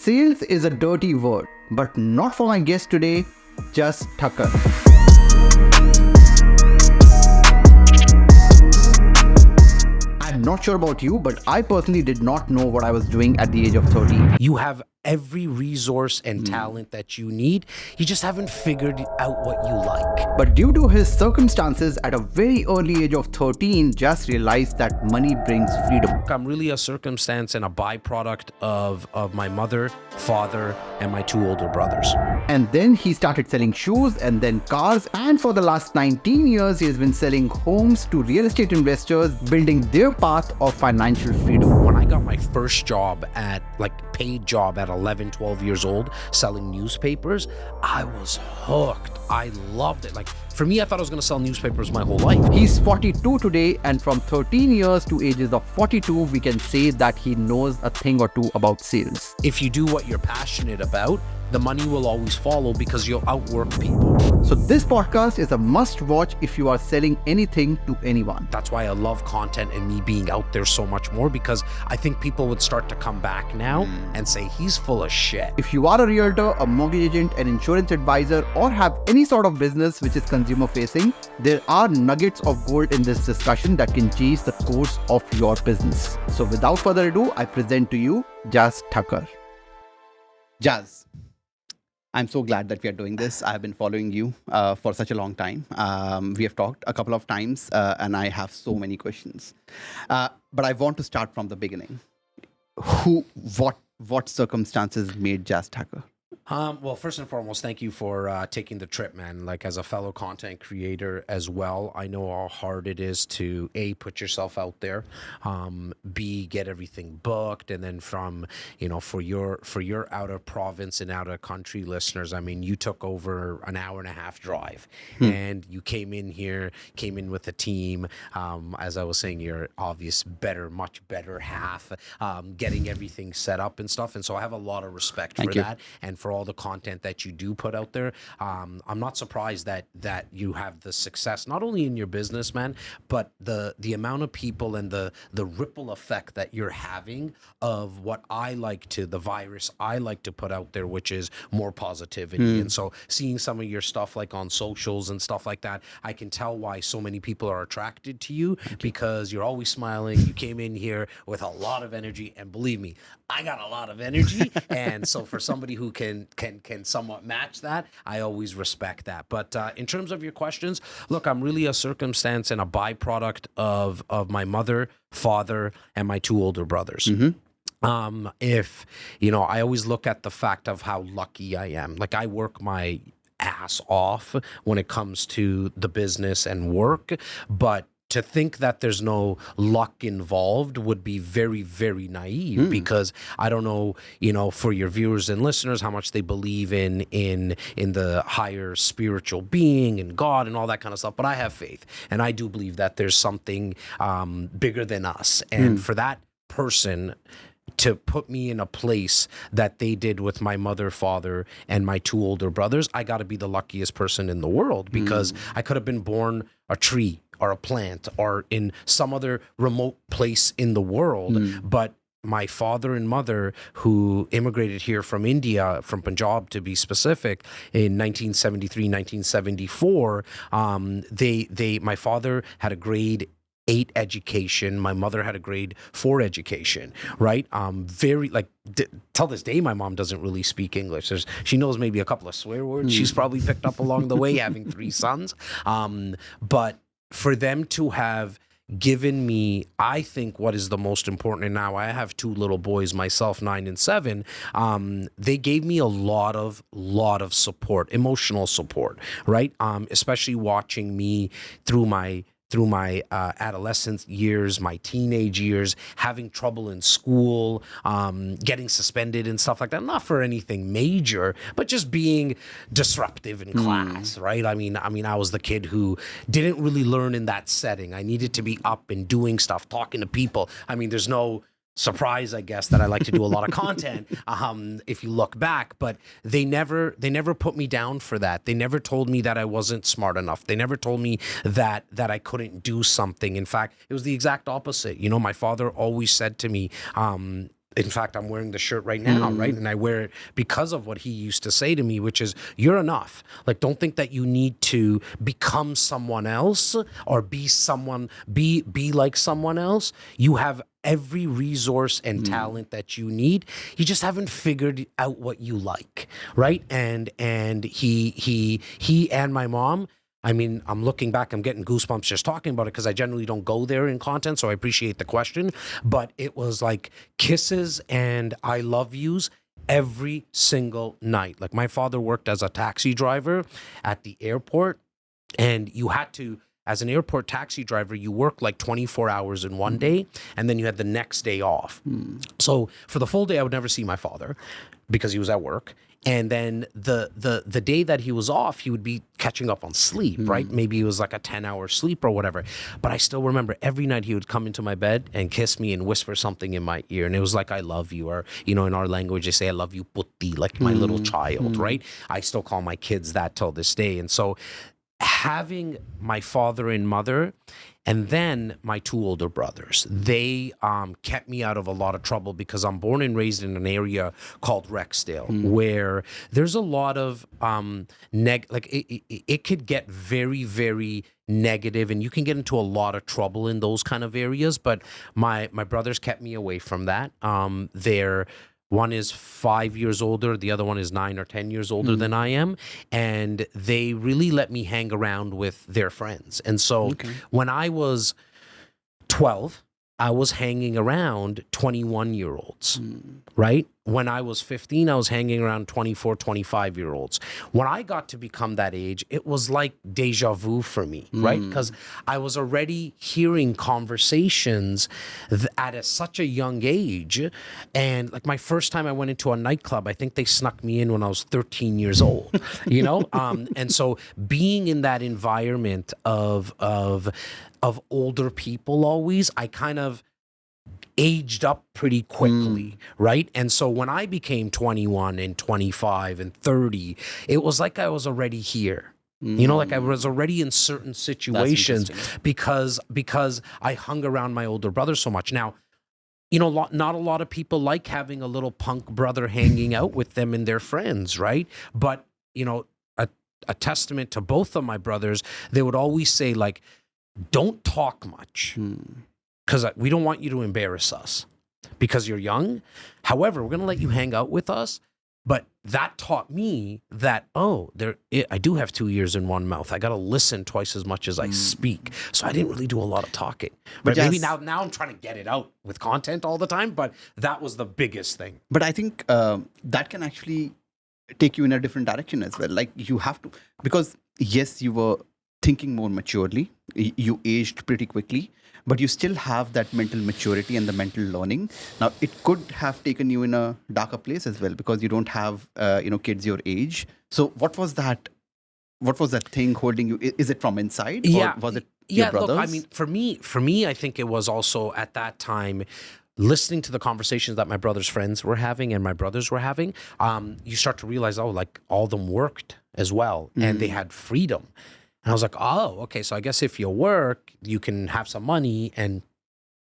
Sales is a dirty word, but not for my guest today, Jas Takhar. I'm not sure about you, but I personally did not know what I was doing at the age of 30. You have every resource and talent that you need. You just haven't figured out what you like. But due to his circumstances, at a very early age of 13, Jas realized that money brings freedom. I'm really a circumstance and a byproduct of my mother, father, and my two older brothers. And then he started selling shoes and then cars, and for the last 19 years, he has been selling homes to real estate investors, building their path of financial freedom. When I got my first job paid job at 11, 12 years old, selling newspapers, I was hooked. I loved it. For me, I thought I was going to sell newspapers my whole life. He's 42 today, and from 13 years to ages of 42, we can say that he knows a thing or two about sales. If you do what you're passionate about, the money will always follow because you'll outwork people. So this podcast is a must watch if you are selling anything to anyone. That's why I love content and me being out there so much more, because I think people would start to come back now and say, he's full of shit. If you are a realtor, a mortgage agent, an insurance advisor, or have any sort of business which is consumer facing, there are nuggets of gold in this discussion that can change the course of your business. So without further ado, I present to you Jas Takhar. Jas, I'm so glad that we are doing this. I have been following you for such a long time. We have talked a couple of times and I have so many questions. But I want to start from the beginning. What circumstances made Jas Takhar? Well, first and foremost, thank you for taking the trip, man. As a fellow content creator as well, I know how hard it is to A, put yourself out there, B, get everything booked, and then for your out of province and out of country listeners, I mean, you took over an hour and a half drive, and you came in with a team. As I was saying, your obvious much better half, getting everything set up and stuff, and so I have a lot of respect for that, and for all the content that you do put out there. I'm not surprised that you have the success, not only in your business, man, but the amount of people and the ripple effect that you're having of what the virus I like to put out there, which is more positivity. And so seeing some of your stuff on socials and stuff like that, I can tell why so many people are attracted to you, because you're always smiling. You came in here with a lot of energy, and believe me, I got a lot of energy. And so for somebody who can somewhat match that, I always respect that. But in terms of your questions, look, I'm really a circumstance and a byproduct of my mother, father, and my two older brothers. I always look at the fact of how lucky I am. I work my ass off when it comes to the business and work, but to think that there's no luck involved would be very, very naive, because I don't know, for your viewers and listeners, how much they believe in the higher spiritual being and God and all that kind of stuff. But I have faith, and I do believe that there's something bigger than us. And for that person to put me in a place that they did with my mother, father, and my two older brothers, I got to be the luckiest person in the world, because I could have been born a tree or a plant or in some other remote place in the world. But my father and mother, who immigrated here from India, from Punjab to be specific, in 1973, 1974, my father had a grade 8 education. My mother had a grade 4 education, right? Till this day, my mom doesn't really speak English. She knows maybe a couple of swear words she's probably picked up along the way, having 3 sons. But for them to have given me, I think, what is the most important, and now I have 2 little boys myself, 9 and 7, they gave me a lot of support, emotional support, right? Especially watching me through my adolescent years, my teenage years, having trouble in school, getting suspended and stuff like that. Not for anything major, but just being disruptive in class, right? I mean, I was the kid who didn't really learn in that setting. I needed to be up and doing stuff, talking to people. I mean, there's no surprise, I guess, that I like to do a lot of content, if you look back, but they never put me down for that. They never told me that I wasn't smart enough. They never told me that I couldn't do something. In fact, it was the exact opposite. My father always said to me, in fact, I'm wearing the shirt right now, right? And I wear it because of what he used to say to me, which is, you're enough. Like, don't think that you need to become someone else or be like someone else. You have every resource and talent that you need. You just haven't figured out what you like, right? And he and my mom, I mean, I'm looking back, I'm getting goosebumps just talking about it because I generally don't go there in content, so I appreciate the question. But it was like kisses and I love yous every single night. Like, my father worked as a taxi driver at the airport, and you had to, as an airport taxi driver, you work like 24 hours in one day, and then you had the next day off. So for the full day, I would never see my father because he was at work. And then the day that he was off, he would be catching up on sleep, right? Maybe it was like a 10-hour sleep or whatever. But I still remember every night he would come into my bed and kiss me and whisper something in my ear. And it was like, I love you. Or, you know, in our language, they say, I love you, putti, like my little child, right? I still call my kids that till this day. And so having my father and mother, and then my two older brothers, they kept me out of a lot of trouble because I'm born and raised in an area called Rexdale, where there's a lot of it could get very, very negative, and you can get into a lot of trouble in those kind of areas. But my brothers kept me away from that. One is 5 years older. The other one is 9 or 10 years older than I am. And they really let me hang around with their friends. And so when I was 12, I was hanging around 21-year-olds, right? When I was 15, I was hanging around 24, 25-year-olds. When I got to become that age, it was like deja vu for me, right? Because I was already hearing conversations at such a young age. And like, my first time I went into a nightclub, I think they snuck me in when I was 13 years old, you know? And so being in that environment of older people always, I kind of aged up pretty quickly, right? And so when I became 21 and 25 and 30, it was like I was already here. You know, like I was already in certain situations because I hung around my older brother so much. Now, you know, not a lot of people like having a little punk brother hanging out with them and their friends, right? But, you know, a testament to both of my brothers, they would always say, like, don't talk much because we don't want you to embarrass us because you're young. However, we're going to let you hang out with us. But that taught me that, I do have 2 ears in one mouth. I got to listen twice as much as I speak. So I didn't really do a lot of talking. But maybe now I'm trying to get it out with content all the time. But that was the biggest thing. But I think that can actually take you in a different direction as well. Like, you have to, because yes, you were thinking more maturely, you aged pretty quickly, but you still have that mental maturity and the mental learning. Now, it could have taken you in a darker place as well because you don't have kids your age. So what was that thing holding you? Is it from inside, or was it your brothers? Look, I mean, for me, I think it was also at that time, listening to the conversations that my brother's friends were having and my brothers were having, you start to realize, like, all of them worked as well, and they had freedom. And I was like, oh, okay, so I guess if you work, you can have some money, and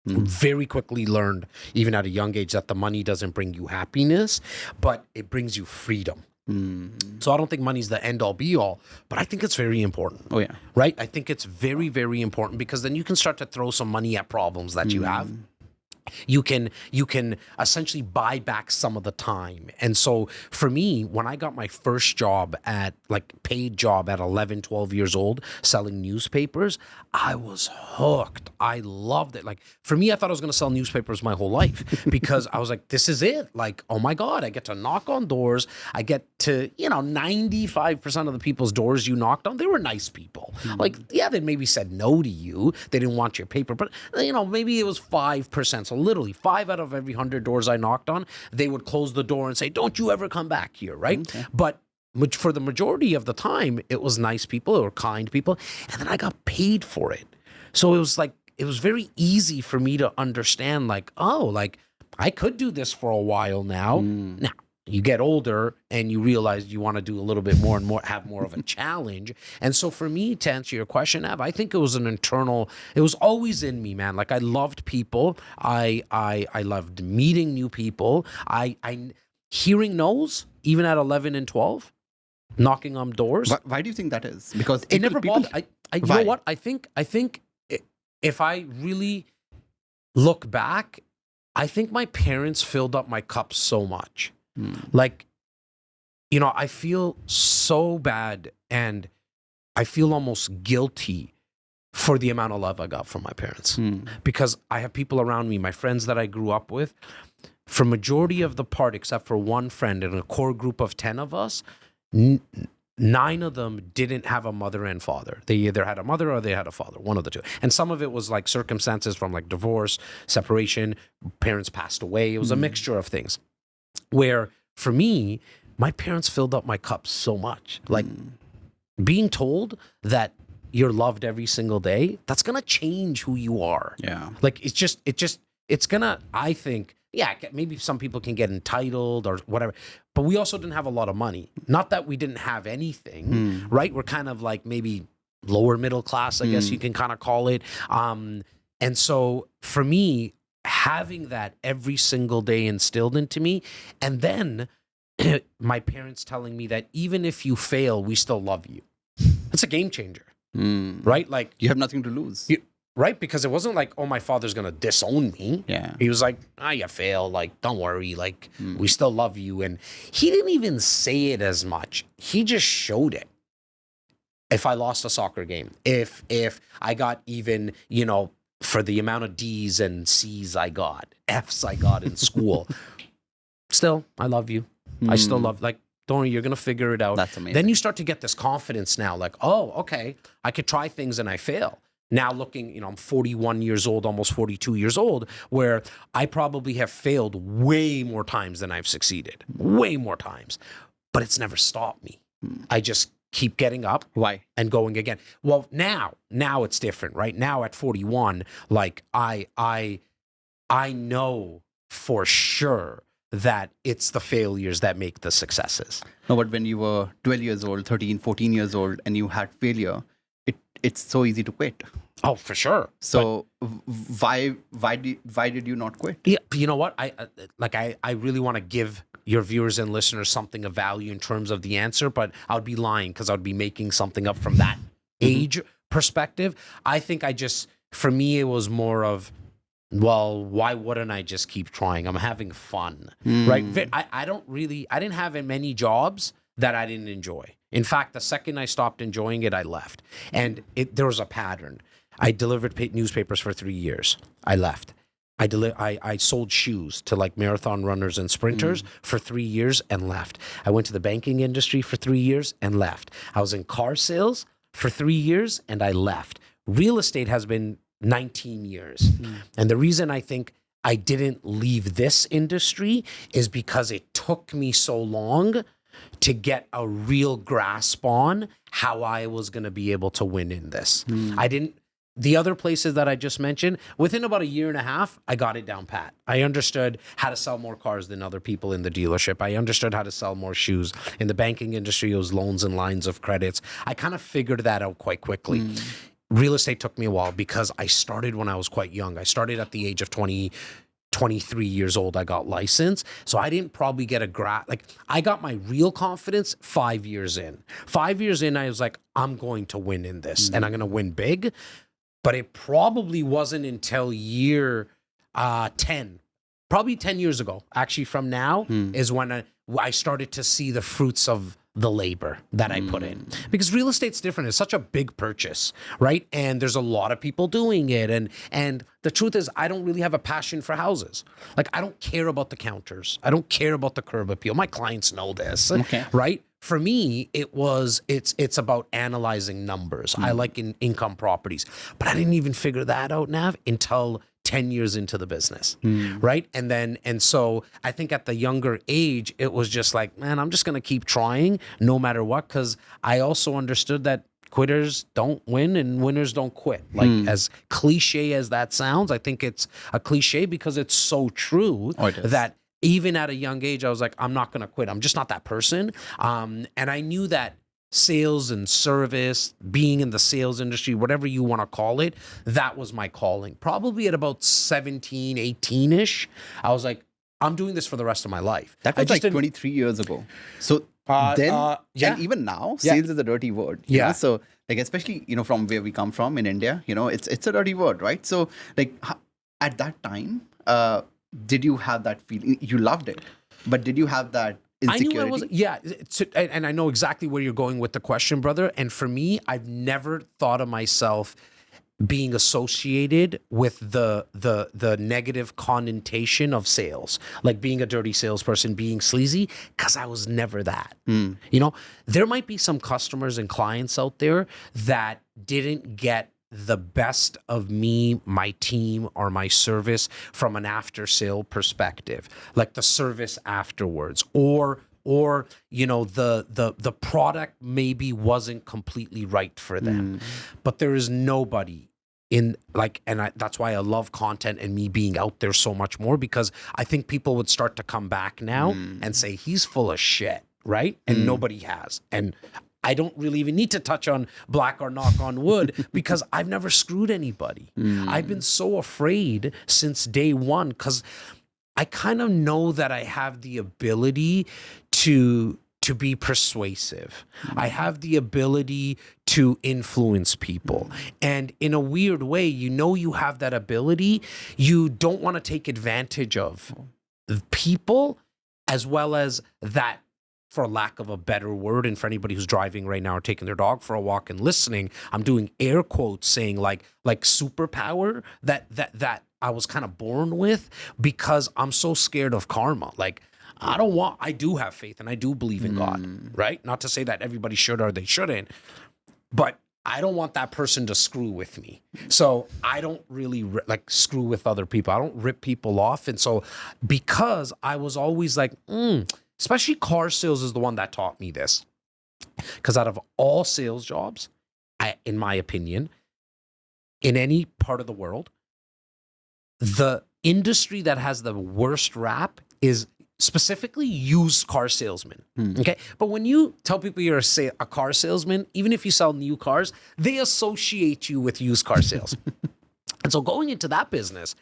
very quickly learned, even at a young age, that the money doesn't bring you happiness, but it brings you freedom. So I don't think money's the end all be all, but I think it's very important. Oh, yeah. Right? I think it's very, very important because then you can start to throw some money at problems that you have. You can essentially buy back some of the time. And so for me, when I got my first job paid job at 11, 12 years old, selling newspapers, I was hooked. I loved it. Like, for me, I thought I was going to sell newspapers my whole life because I was like, this is it. Like, oh my God, I get to knock on doors. I get to, 95% of the people's doors you knocked on, they were nice people. Like, yeah, they maybe said no to you. They didn't want your paper, but maybe it was 5%. So literally 5 out of every 100 doors I knocked on, they would close the door and say, don't you ever come back here, right? Okay. But for the majority of the time, it was nice people or kind people. And then I got paid for it. So it was very easy for me to understand, like, I could do this for a while now. Now, you get older and you realize you want to do a little bit more and more, have more of a challenge. And so for me, to answer your question, Av, I think it was it was always in me, man. Like I loved people. I loved meeting new people. I hearing no's, even at 11 and 12, knocking on doors. Why do you think that is? Because It never bothered. You know what? I think if I really look back, I think my parents filled up my cup so much. Like, you know, I feel so bad and I feel almost guilty for the amount of love I got from my parents. Because I have people around me, my friends that I grew up with, for majority of the part, except for one friend in a core group of 10 of us, 9 of them didn't have a mother and father. They either had a mother or they had a father, one of the two. And some of it was like circumstances from like divorce, separation, parents passed away. It was a mixture of things. Where for me, my parents filled up my cup so much. Like being told that you're loved every single day, that's going to change who you are. Yeah. Like it's going to, I think, yeah, maybe some people can get entitled or whatever, but we also didn't have a lot of money. Not that we didn't have anything, right? We're kind of like maybe lower middle class, I guess you can kind of call it. And so for me, having that every single day instilled into me, and then my parents telling me that even if you fail, we still love you. It's a game changer, right? Like You have nothing to lose. Right? Because it wasn't like, oh, my father's going to disown me. Yeah. He was like, you failed. Like, don't worry. Like, we still love you. And he didn't even say it as much. He just showed it. If I lost a soccer game, if I got even, you know, for the amount of D's and C's I got, F's I got in school, still, I love you. I still love, like, don't worry, you're going to figure it out. That's amazing. Then you start to get this confidence now, like, oh, okay, I could try things and I fail. Now looking, you know, I'm 41 years old, almost 42 years old, where I probably have failed way more times than I've succeeded. Way more times. But it's never stopped me. I just keep getting up. Why? And going again. Well, now it's different, right? Now at 41, like I know for sure that it's the failures that make the successes. No, but when you were 12 years old, 13, 14 years old, and you had failure, it's so easy to quit. Oh, for sure. So why did you not quit? Yeah, you know what? I really want to give your viewers and listeners something of value in terms of the answer, but I'd be lying because I'd be making something up from that age perspective. I think for me, it was more of, well, why wouldn't I just keep trying? I'm having fun, right? I didn't have many jobs that I didn't enjoy. In fact, the second I stopped enjoying it, I left. And there was a pattern. I delivered newspapers for 3 years. I left. I sold shoes to like marathon runners and sprinters for 3 years and left. I went to the banking industry for 3 years and left. I was in car sales for 3 years and I left. Real estate has been 19 years. And the reason I think I didn't leave this industry is because it took me so long to get a real grasp on how I was going to be able to win in this. The other places that I just mentioned, within about a year and a half, I got it down pat. I understood how to sell more cars than other people in the dealership. I understood how to sell more shoes. In the banking industry, it was loans and lines of credits. I kind of figured that out quite quickly. Real estate took me a while because I started when I was quite young. I started at the age of 23 years old, I got licensed. So I didn't probably get I got my real confidence 5 years in. 5 years in, I was like, I'm going to win in this and I'm going to win big. But it probably wasn't until year 10, probably 10 years ago, actually from now, is when I started to see the fruits of the labor that I put in. Because real estate's different. It's such a big purchase, right? And there's a lot of people doing it. And the truth is, I don't really have a passion for houses. Like, I don't care about the counters. I don't care about the curb appeal. My clients know this, right? For me, it's about analyzing numbers. I like income properties. But I didn't even figure that out, Nav, until 10 years into the business, right? And so I think at the younger age, it was just like, man, I'm just going to keep trying no matter what, because I also understood that quitters don't win and winners don't quit. Like, as cliche as that sounds, I think it's a cliche because it's so true that even at a young age, I was like, I'm not going to quit. I'm just not that person. And I knew that sales and service, being in the sales industry, whatever you want to call it, that was my calling. Probably at about 17, 18-ish, I was like, I'm doing this for the rest of my life. That I was just like 23 years ago. So yeah. and even now, Yeah. sales is a dirty word. You know? So like, especially, from where we come from in India, it's a dirty word, right? So like at that time, did you have that feeling? You loved it, but did you have that insecurity? I knew I was, yeah. And I know exactly where you're going with the question, brother. And for me, I've never thought of myself being associated with the negative connotation of sales, like being a dirty salesperson, being sleazy, because I was never that. There might be some customers and clients out there that didn't get the best of me, my team, or my service from an after sale perspective, like the service afterwards, or the product maybe wasn't completely right for them. But there is nobody that's why I love content and me being out there so much more, because I think people would start to come back now and say he's full of shit, right? And nobody has. And I don't really even need to touch on black or knock on wood because I've never screwed anybody. I've been so afraid since day one because I kind of know that I have the ability to be persuasive. I have the ability to influence people. And in a weird way, you have that ability. You don't want to take advantage of the people as well as that, for lack of a better word, and for anybody who's driving right now or taking their dog for a walk and listening, I'm doing air quotes saying like superpower that I was kind of born with, because I'm so scared of karma. Like, I do have faith and I do believe in God, right? Not to say that everybody should or they shouldn't, but I don't want that person to screw with me. So I don't really screw with other people. I don't rip people off. And so because I was always like, especially car sales is the one that taught me this. Because out of all sales jobs, in my opinion, in any part of the world, the industry that has the worst rap is specifically used car salesmen. Okay. But when you tell people you're a car salesman, even if you sell new cars, they associate you with used car sales. And so going into that business,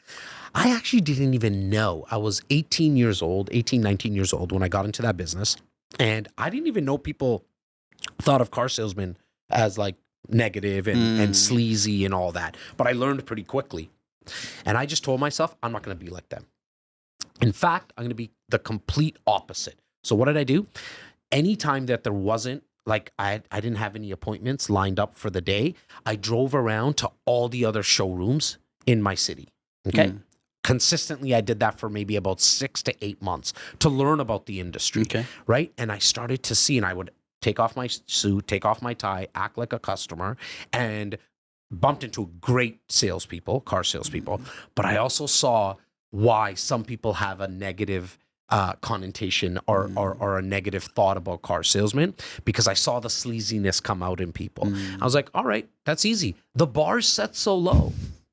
I actually didn't even know. I was 19 years old when I got into that business. And I didn't even know people thought of car salesmen as like negative and sleazy and all that. But I learned pretty quickly. And I just told myself, I'm not going to be like them. In fact, I'm going to be the complete opposite. So what did I do? Anytime that there wasn't, like I didn't have any appointments lined up for the day, I drove around to all the other showrooms in my city. Okay. Consistently, I did that for maybe about 6 to 8 months to learn about the industry. Okay. Right. And I started to see, and I would take off my suit, take off my tie, act like a customer, and bumped into great salespeople, car salespeople. But I also saw why some people have a negative connotation or a negative thought about car salesmen, because I saw the sleaziness come out in people. I was like, all right, that's easy. The bar's set so low.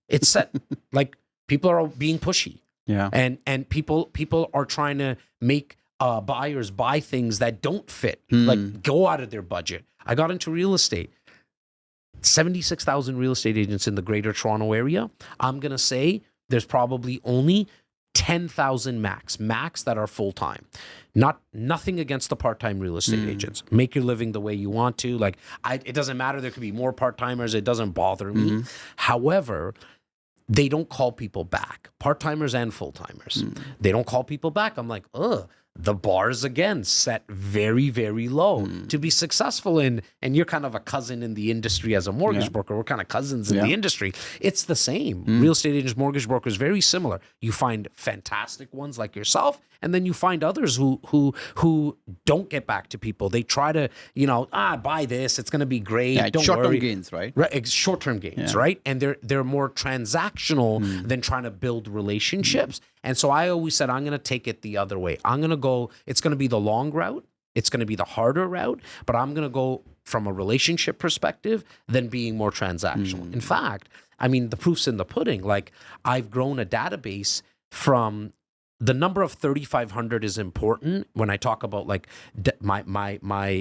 It's set like people are being pushy. Yeah. And people are trying to make buyers buy things that don't fit, like go out of their budget. I got into real estate. 76,000 real estate agents in the greater Toronto area. I'm going to say there's probably only 10,000 max that are full-time. Nothing against the part-time real estate agents. Make your living the way you want to. Like, it doesn't matter. There could be more part-timers. It doesn't bother me. However, they don't call people back. Part-timers and full-timers. They don't call people back. I'm like, the bar's again set very, very low to be successful in. And you're kind of a cousin in the industry as a mortgage broker. We're kind of cousins in the industry. It's the same. Real estate agents, mortgage brokers, very similar. You find fantastic ones like yourself, and then you find others who don't get back to people. They try to, buy this. It's going to be great. Yeah, don't short-term worry. gains, right? Right, short-term gains, right? And they're more transactional than trying to build relationships. And so I always said, I'm going to take it the other way. I'm going to go, it's going to be the long route. It's going to be the harder route, but I'm going to go from a relationship perspective than being more transactional. In fact, I mean, the proof's in the pudding. Like, I've grown a database from the number of 3,500 is important when I talk about like my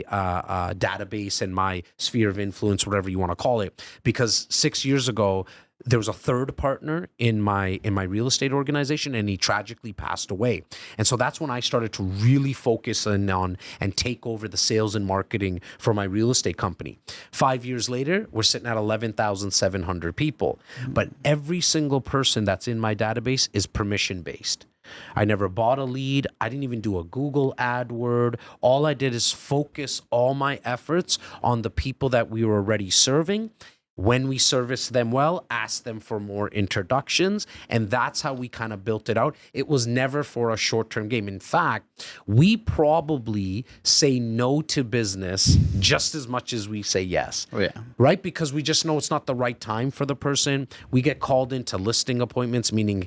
database and my sphere of influence, whatever you want to call it. Because 6 years ago, there was a third partner in my real estate organization, and he tragically passed away. And so that's when I started to really focus on and take over the sales and marketing for my real estate company. 5 years later, we're sitting at 11,700 people. But every single person that's in my database is permission based. I never bought a lead. I didn't even do a Google AdWord. All I did is focus all my efforts on the people that we were already serving. When we service them well, ask them for more introductions. And that's how we kind of built it out. It was never for a short-term game. In fact, we probably say no to business just as much as we say yes. Oh, yeah. Right? Because we just know it's not the right time for the person. We get called into listing appointments, meaning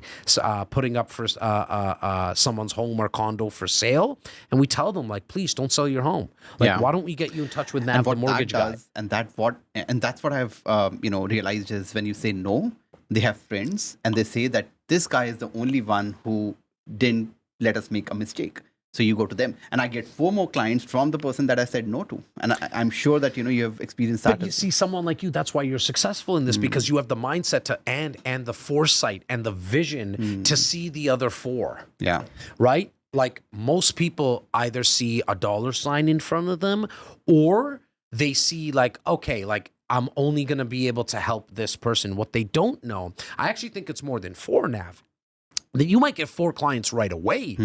putting up for someone's home or condo for sale. And we tell them, like, please don't sell your home. Like, why don't we get you in touch with Matt, the mortgage guy? And that's what I've realized is when you say no, they have friends and they say that this guy is the only one who didn't let us make a mistake. So you go to them, and I get 4 more clients from the person that I said no to. And I'm sure that you have experienced that. But you see, someone like you, that's why you're successful in this, because you have the mindset to and the foresight and the vision to see the other 4. Yeah. Right? Like most people either see a dollar sign in front of them, or they see like, okay, like I'm only going to be able to help this person. What they don't know, I actually think it's more than 4, Nav. That you might get 4 clients right away,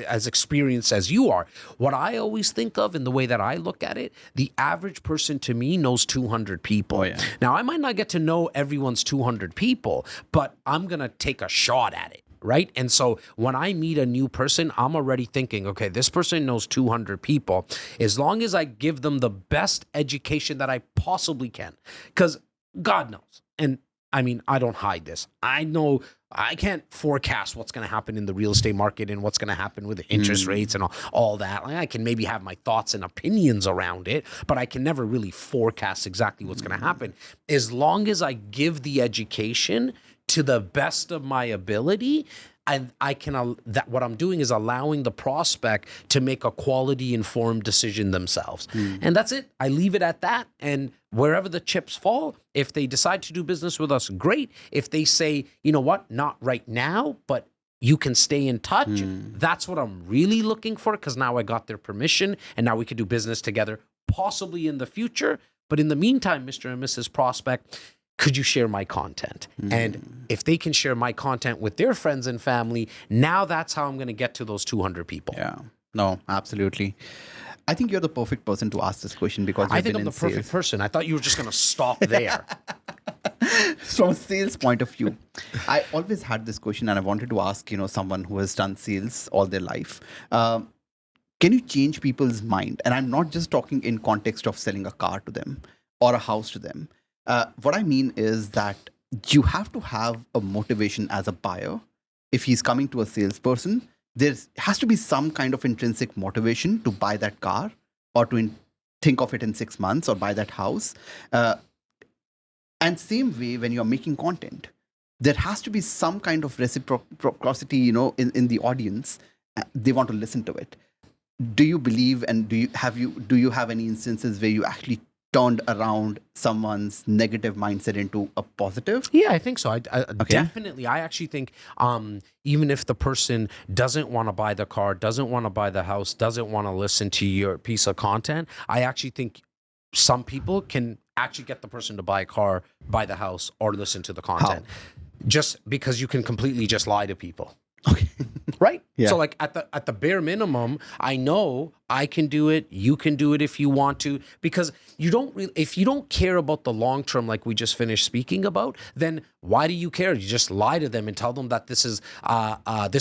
as experienced as you are. What I always think of, in the way that I look at it, the average person to me knows 200 people. Oh, yeah. Now, I might not get to know everyone's 200 people, but I'm going to take a shot at it. Right. And so when I meet a new person, I'm already thinking, okay, this person knows 200 people. As long as I give them the best education that I possibly can, because God knows. And I mean, I don't hide this. I know I can't forecast what's going to happen in the real estate market and what's going to happen with the interest rates and all that. Like, I can maybe have my thoughts and opinions around it, but I can never really forecast exactly what's going to happen. As long as I give the education to the best of my ability, and I can, that what I'm doing is allowing the prospect to make a quality informed decision themselves. And that's it. I leave it at that. And wherever the chips fall, if they decide to do business with us, great. If they say, you know what, not right now, but you can stay in touch. That's what I'm really looking for, because now I got their permission and now we can do business together, possibly in the future. But in the meantime, Mr. and Mrs. Prospect, could you share my content? And if they can share my content with their friends and family, now that's how I'm going to get to those 200 people. Yeah, no, absolutely. I think you're the perfect person to ask this question, because I think I'm the perfect person. I thought you were just going to stop there. From a sales point of view, I always had this question, and I wanted to ask, someone who has done sales all their life. Can you change people's mind? And I'm not just talking in context of selling a car to them or a house to them. What I mean is that you have to have a motivation as a buyer. If he's coming to a salesperson, there has to be some kind of intrinsic motivation to buy that car, or to think of it in 6 months, or buy that house. And same way, when you're making content, there has to be some kind of reciprocity, in the audience. They want to listen to it. Do you believe, and do you have any instances where you actually turned around someone's negative mindset into a positive? Yeah, I think so. I definitely. I actually think even if the person doesn't want to buy the car, doesn't want to buy the house, doesn't want to listen to your piece of content, I actually think some people can actually get the person to buy a car, buy the house, or listen to the content. How? Just because you can completely just lie to people. Okay. Right? Yeah. So like at the bare minimum, I know I can do it. You can do it if you want to, because if you don't care about the long term, like we just finished speaking about, then why do you care? You just lie to them and tell them that this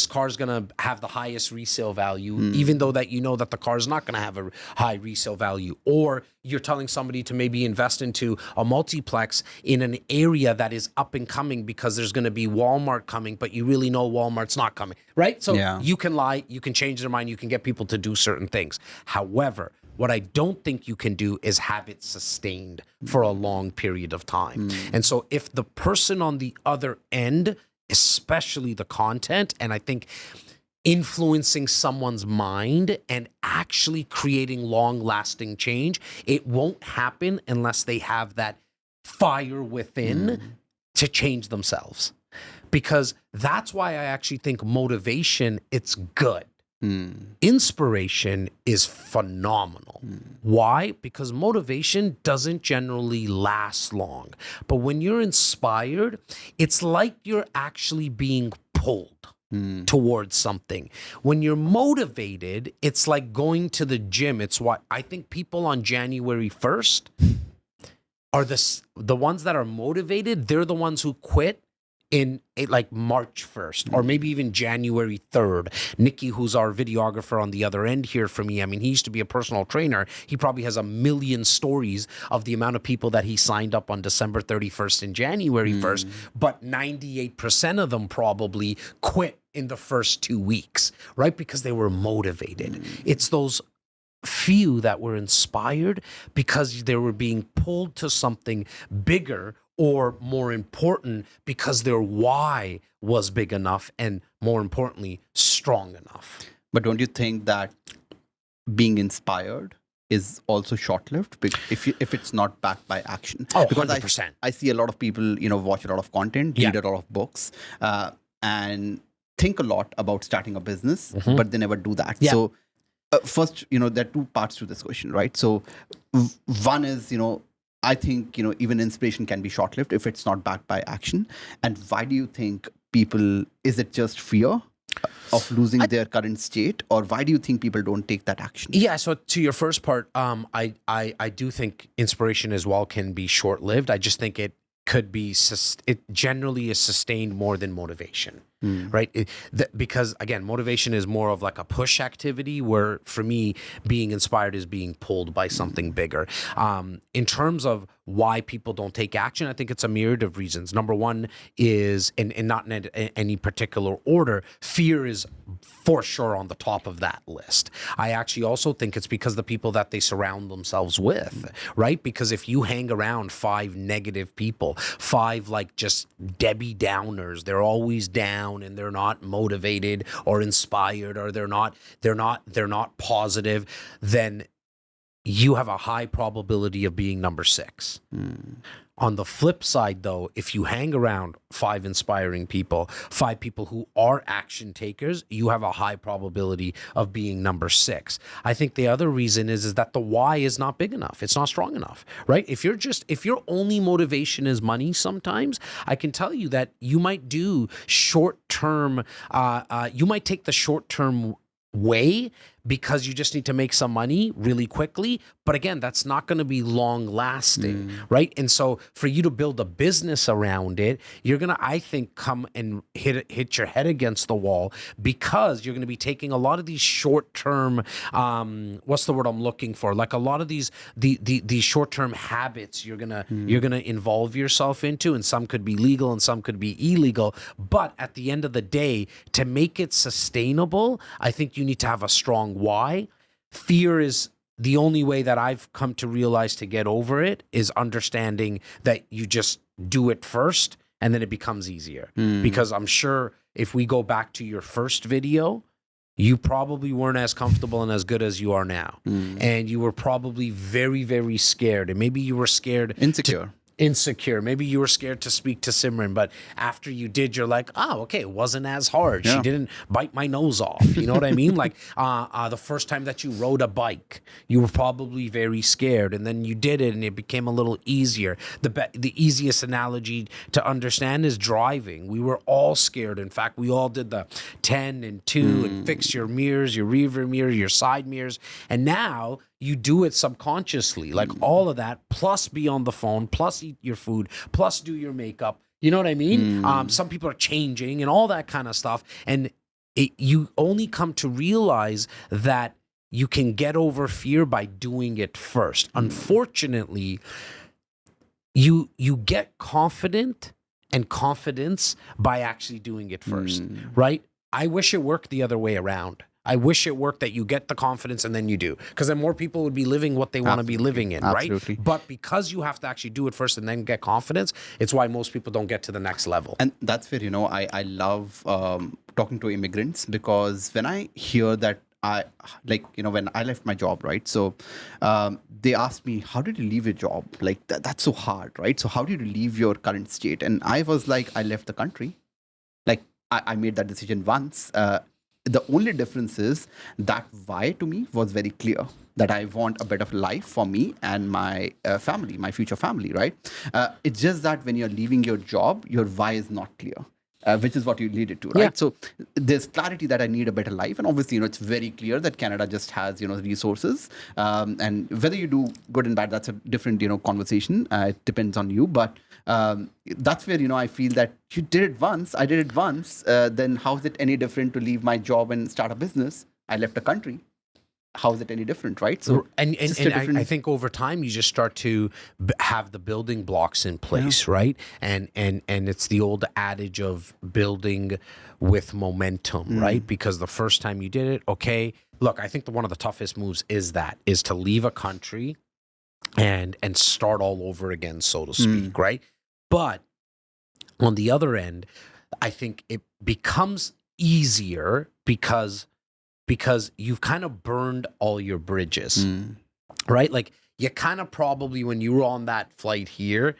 car is going to have the highest resale value, even though that you know that the car is not going to have a high resale value. Or you're telling somebody to maybe invest into a multiplex in an area that is up and coming because there's going to be Walmart coming, but you really know Walmart's not coming, right? So you can lie, you can change their mind, you can get people to do certain things. However, what I don't think you can do is have it sustained for a long period of time. And so if the person on the other end especially the content. And I think influencing someone's mind and actually creating long-lasting change, it won't happen unless they have that fire within to change themselves. Because that's why I actually think motivation, it's good. Inspiration is phenomenal. Why? Because motivation doesn't generally last long. But when you're inspired, it's like you're actually being pulled towards something. When you're motivated, it's like going to the gym. It's why I think people on January 1st are the ones that are motivated. They're the ones who quit in like March 1st or maybe even January 3rd. Nikki, who's our videographer on the other end here for me, I mean, he used to be a personal trainer. He probably has a million stories of the amount of people that he signed up on December 31st and January 1st, but 98% of them probably quit in the first 2 weeks, right? Because they were motivated. It's those few that were inspired because they were being pulled to something bigger or more important because their why was big enough and, more importantly, strong enough. But don't you think that being inspired is also short-lived if it's not backed by action? Oh, because 100%. I see a lot of people, watch a lot of content, read a lot of books, and think a lot about starting a business, but they never do that. Yeah. So first, there are two parts to this question, right? So one is, I think, even inspiration can be short-lived if it's not backed by action. And why do you think is it just fear of losing their current state, or why do you think people don't take that action? Yeah, so to your first part, I do think inspiration as well can be short-lived. I just think it could be, it generally is sustained more than motivation, right? Because again, motivation is more of like a push activity, where for me, being inspired is being pulled by something bigger. In terms of why people don't take action, I think it's a myriad of reasons. Number one is, and not in any particular order, fear is for sure on the top of that list. I actually also think it's because the people that they surround themselves with, right? Because if you hang around 5 negative people, 5 like just Debbie Downers, they're always down and they're not motivated or inspired, or they're not positive, then you have a high probability of being number 6. On the flip side, though, if you hang around 5 inspiring people, 5 people who are action takers, you have a high probability of being number 6. I think the other reason is that the why is not big enough. It's not strong enough, right? If your only motivation is money, sometimes I can tell you that you might do short-term, you might take the short-term way because you just need to make some money really quickly. But again, that's not going to be long lasting, right? And so for you to build a business around it, you're going to, I think, come and hit your head against the wall, because you're going to be taking a lot of these short-term, what's the word I'm looking for? Like a lot of these short-term habits you're going to involve yourself into, and some could be legal and some could be illegal. But at the end of the day, to make it sustainable, I think you need to have a strong why. Fear is the only way that I've come to realize to get over it, is understanding that you just do it first and then it becomes easier. Because I'm sure if we go back to your first video, you probably weren't as comfortable and as good as you are now. And you were probably very, very scared. And maybe you were scared. Insecure. Maybe you were scared to speak to Simran, but after you did, you're like, oh, okay, it wasn't as hard. She didn't bite my nose off. You know what I mean? Like the first time that you rode a bike, you were probably very scared, and then you did it and it became a little easier. The easiest analogy to understand is driving. We were all scared. In fact, we all did the 10 and 2 and fix your mirrors, your rearview mirror, your side mirrors. And now you do it subconsciously, like all of that, plus be on the phone, plus eat your food, plus do your makeup. You know what I mean? Some people are changing and all that kind of stuff. And you only come to realize that you can get over fear by doing it first. Unfortunately, you get confident and confidence by actually doing it first, right? I wish it worked the other way around. I wish it worked that you get the confidence and then you do, because then more people would be living what they want to be living in, Absolutely. right? But because you have to actually do it first and then get confidence, it's why most people don't get to the next level. And that's where, I love talking to immigrants, because when I hear that, when I left my job, right? So they asked me, how did you leave your job? Like, that's so hard, right? So how did you leave your current state? And I was like, I left the country. Like, I made that decision once. The only difference is that why to me was very clear, that I want a better life for me and my family, my future family, right? It's just that when you're leaving your job, your why is not clear. Which is what you needed to, right? Yeah. So there's clarity that I need a better life, and obviously, it's very clear that Canada just has, resources, and whether you do good and bad, that's a different, conversation. It depends on you, but that's where, I feel that you did it once, I did it once. Then how is it any different to leave my job and start a business? I left the country. How is it any different, right? So and I think over time you just start to have the building blocks in place, right? And it's the old adage of building with momentum, right? Because the first time you did it, okay, look, I think one of the toughest moves is to leave a country and start all over again, so to speak, right? But on the other end, I think it becomes easier because you've kind of burned all your bridges, right? Like, you kind of probably, when you were on that flight here,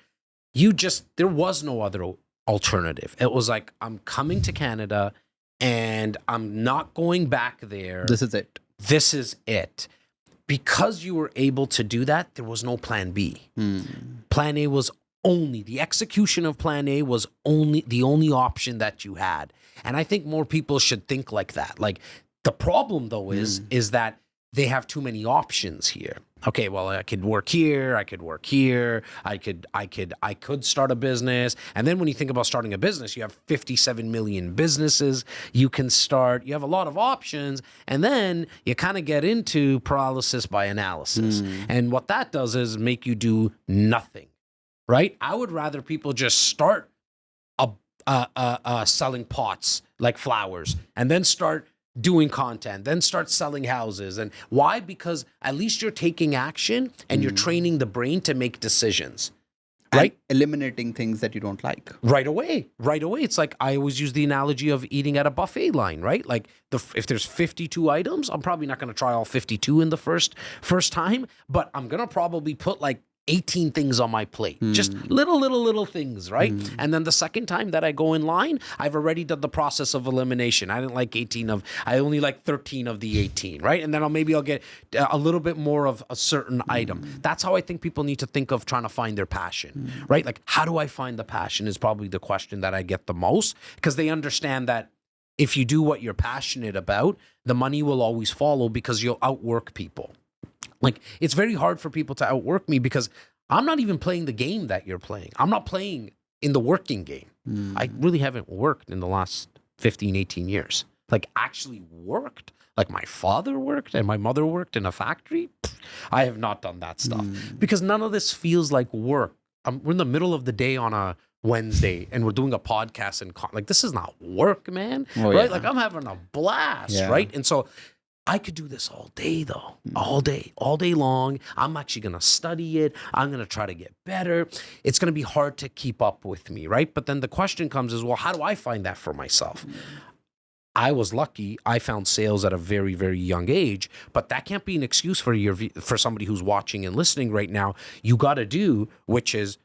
there was no other alternative. It was like, I'm coming to Canada and I'm not going back there. this is it. This is it. Because you were able to do that, there was no plan B. Plan A was the execution of plan A was the only option that you had. And I think more people should think like that. Like, the problem, though, is that they have too many options here. Okay, well, I could work here, I could work here, I could start a business. And then when you think about starting a business, you have 57 million businesses you can start. You have a lot of options, and then you kind of get into paralysis by analysis. And what that does is make you do nothing, right? I would rather people just start selling pots like flowers, and then start doing content, then start selling houses. And why? Because at least you're taking action and you're training the brain to make decisions, right? And eliminating things that you don't like. Right away. It's like, I always use the analogy of eating at a buffet line, right? Like, if there's 52 items, I'm probably not going to try all 52 in the first time, but I'm going to probably put like 18 things on my plate, just little things, right? And then the second time that I go in line, I've already done the process of elimination. I didn't like I only like 13 of the 18, right? And then I'll get a little bit more of a certain item. That's how I think people need to think of trying to find their passion, right? Like, how do I find the passion is probably the question that I get the most, because they understand that if you do what you're passionate about, the money will always follow, because you'll outwork people. Like, it's very hard for people to outwork me, because I'm not even playing the game that you're playing. I'm not playing in the working game. I really haven't worked in the last 15, 18 years. Like, actually worked. Like, my father worked and my mother worked in a factory. I have not done that stuff, because none of this feels like work. We're in the middle of the day on a Wednesday and we're doing a podcast, and like, this is not work, man. Right? Yeah. Like, I'm having a blast, right? And so I could do this all day, though. All day long. I'm actually going to study it. I'm going to try to get better. It's going to be hard to keep up with me, right? But then the question comes is, well, how do I find that for myself? I was lucky. I found sales at a very, very young age, but that can't be an excuse for somebody who's watching and listening right now. You got to do, which is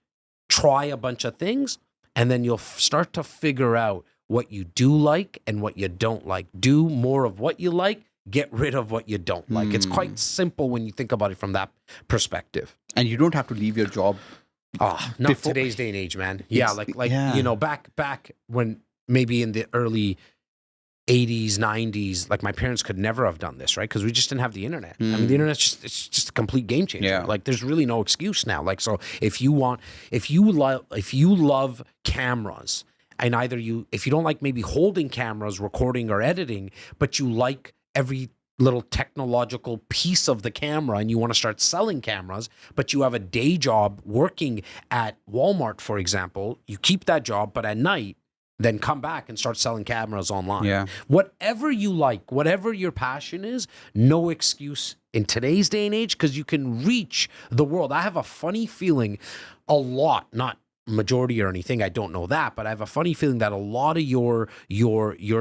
try a bunch of things, and then you'll start to figure out what you do like and what you don't like. Do more of what you like. Get rid of what you don't like. It's quite simple when you think about it from that perspective. And you don't have to leave your job. Not today's day and age, man. Yeah, back when maybe in the early 80s, 90s, like, my parents could never have done this, right? Because we just didn't have the internet. I mean, the internet's just a complete game changer. Yeah. Like, there's really no excuse now. Like, so if you love cameras, and if you don't like maybe holding cameras, recording or editing, but you like every little technological piece of the camera, and you want to start selling cameras, but you have a day job working at Walmart, for example, you keep that job, but at night then come back and start selling cameras online. Yeah. Whatever you like, whatever your passion is, no excuse in today's day and age, because you can reach the world. I have a funny feeling a lot, not majority or anything, I don't know that, but I have a funny feeling that a lot of your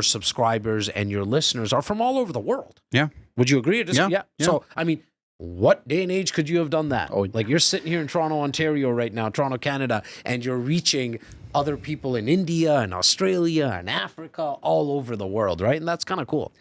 subscribers and your listeners are from all over the world. Yeah. Would you agree? Yeah. So, I mean, what day and age could you have done that? Oh. Like, you're sitting here in Toronto, Ontario right now, Toronto, Canada, and you're reaching other people in India and Australia and Africa, all over the world, right? And that's kind of cool.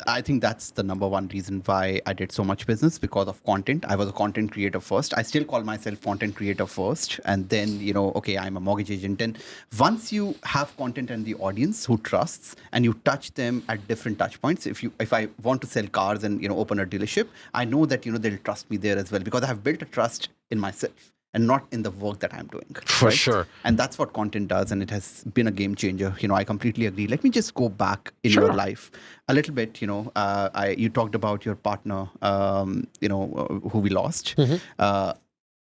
I think that's the number one reason why I did so much business, because of content. I was a content creator first. I still call myself content creator first. And then, okay, I'm a mortgage agent. And once you have content and the audience who trusts, and you touch them at different touch points, if I want to sell cars and, open a dealership, I know that, they'll trust me there as well, because I have built a trust in myself and not in the work that I'm doing. For sure. And that's what content does. And it has been a game changer. I completely agree. Let me just go back in your life a little bit. You talked about your partner, who we lost.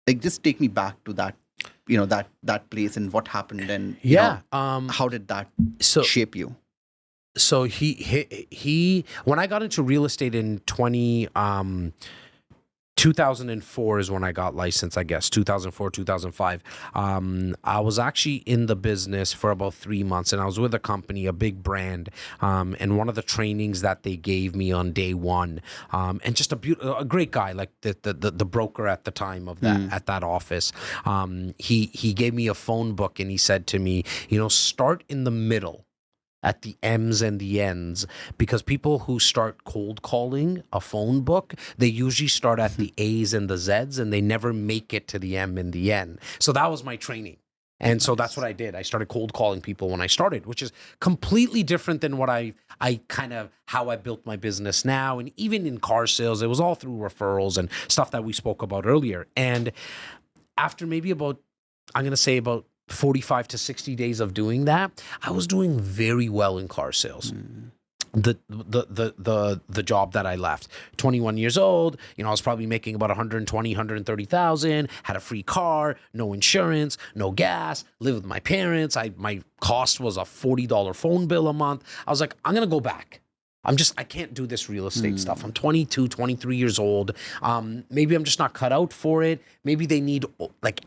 Just take me back to that, that place and what happened, and how did that shape you? So he when I got into real estate in 2004 is when I got licensed, I guess, 2004, 2005. I was actually in the business for about 3 months, and I was with a company, a big brand, and one of the trainings that they gave me on day one, and just a great guy, like the broker at the time of that, at that office, he gave me a phone book, and he said to me, start in the middle, at the M's and the N's, because people who start cold calling a phone book, they usually start at the A's and the Z's, and they never make it to the M and the N. So that was my training. And so that's what I did. I started cold calling people when I started, which is completely different than what how I built my business now. And even in car sales, it was all through referrals and stuff that we spoke about earlier. And after maybe about 45 to 60 days of doing that, I was doing very well in car sales. The job that I left, 21 years old, I was probably making about 120, 130,000, had a free car, no insurance, no gas, lived with my parents. My cost was a $40 phone bill a month. I was like, I'm going to go back. I can't do this real estate stuff. I'm 22, 23 years old. Maybe I'm just not cut out for it. Maybe they need,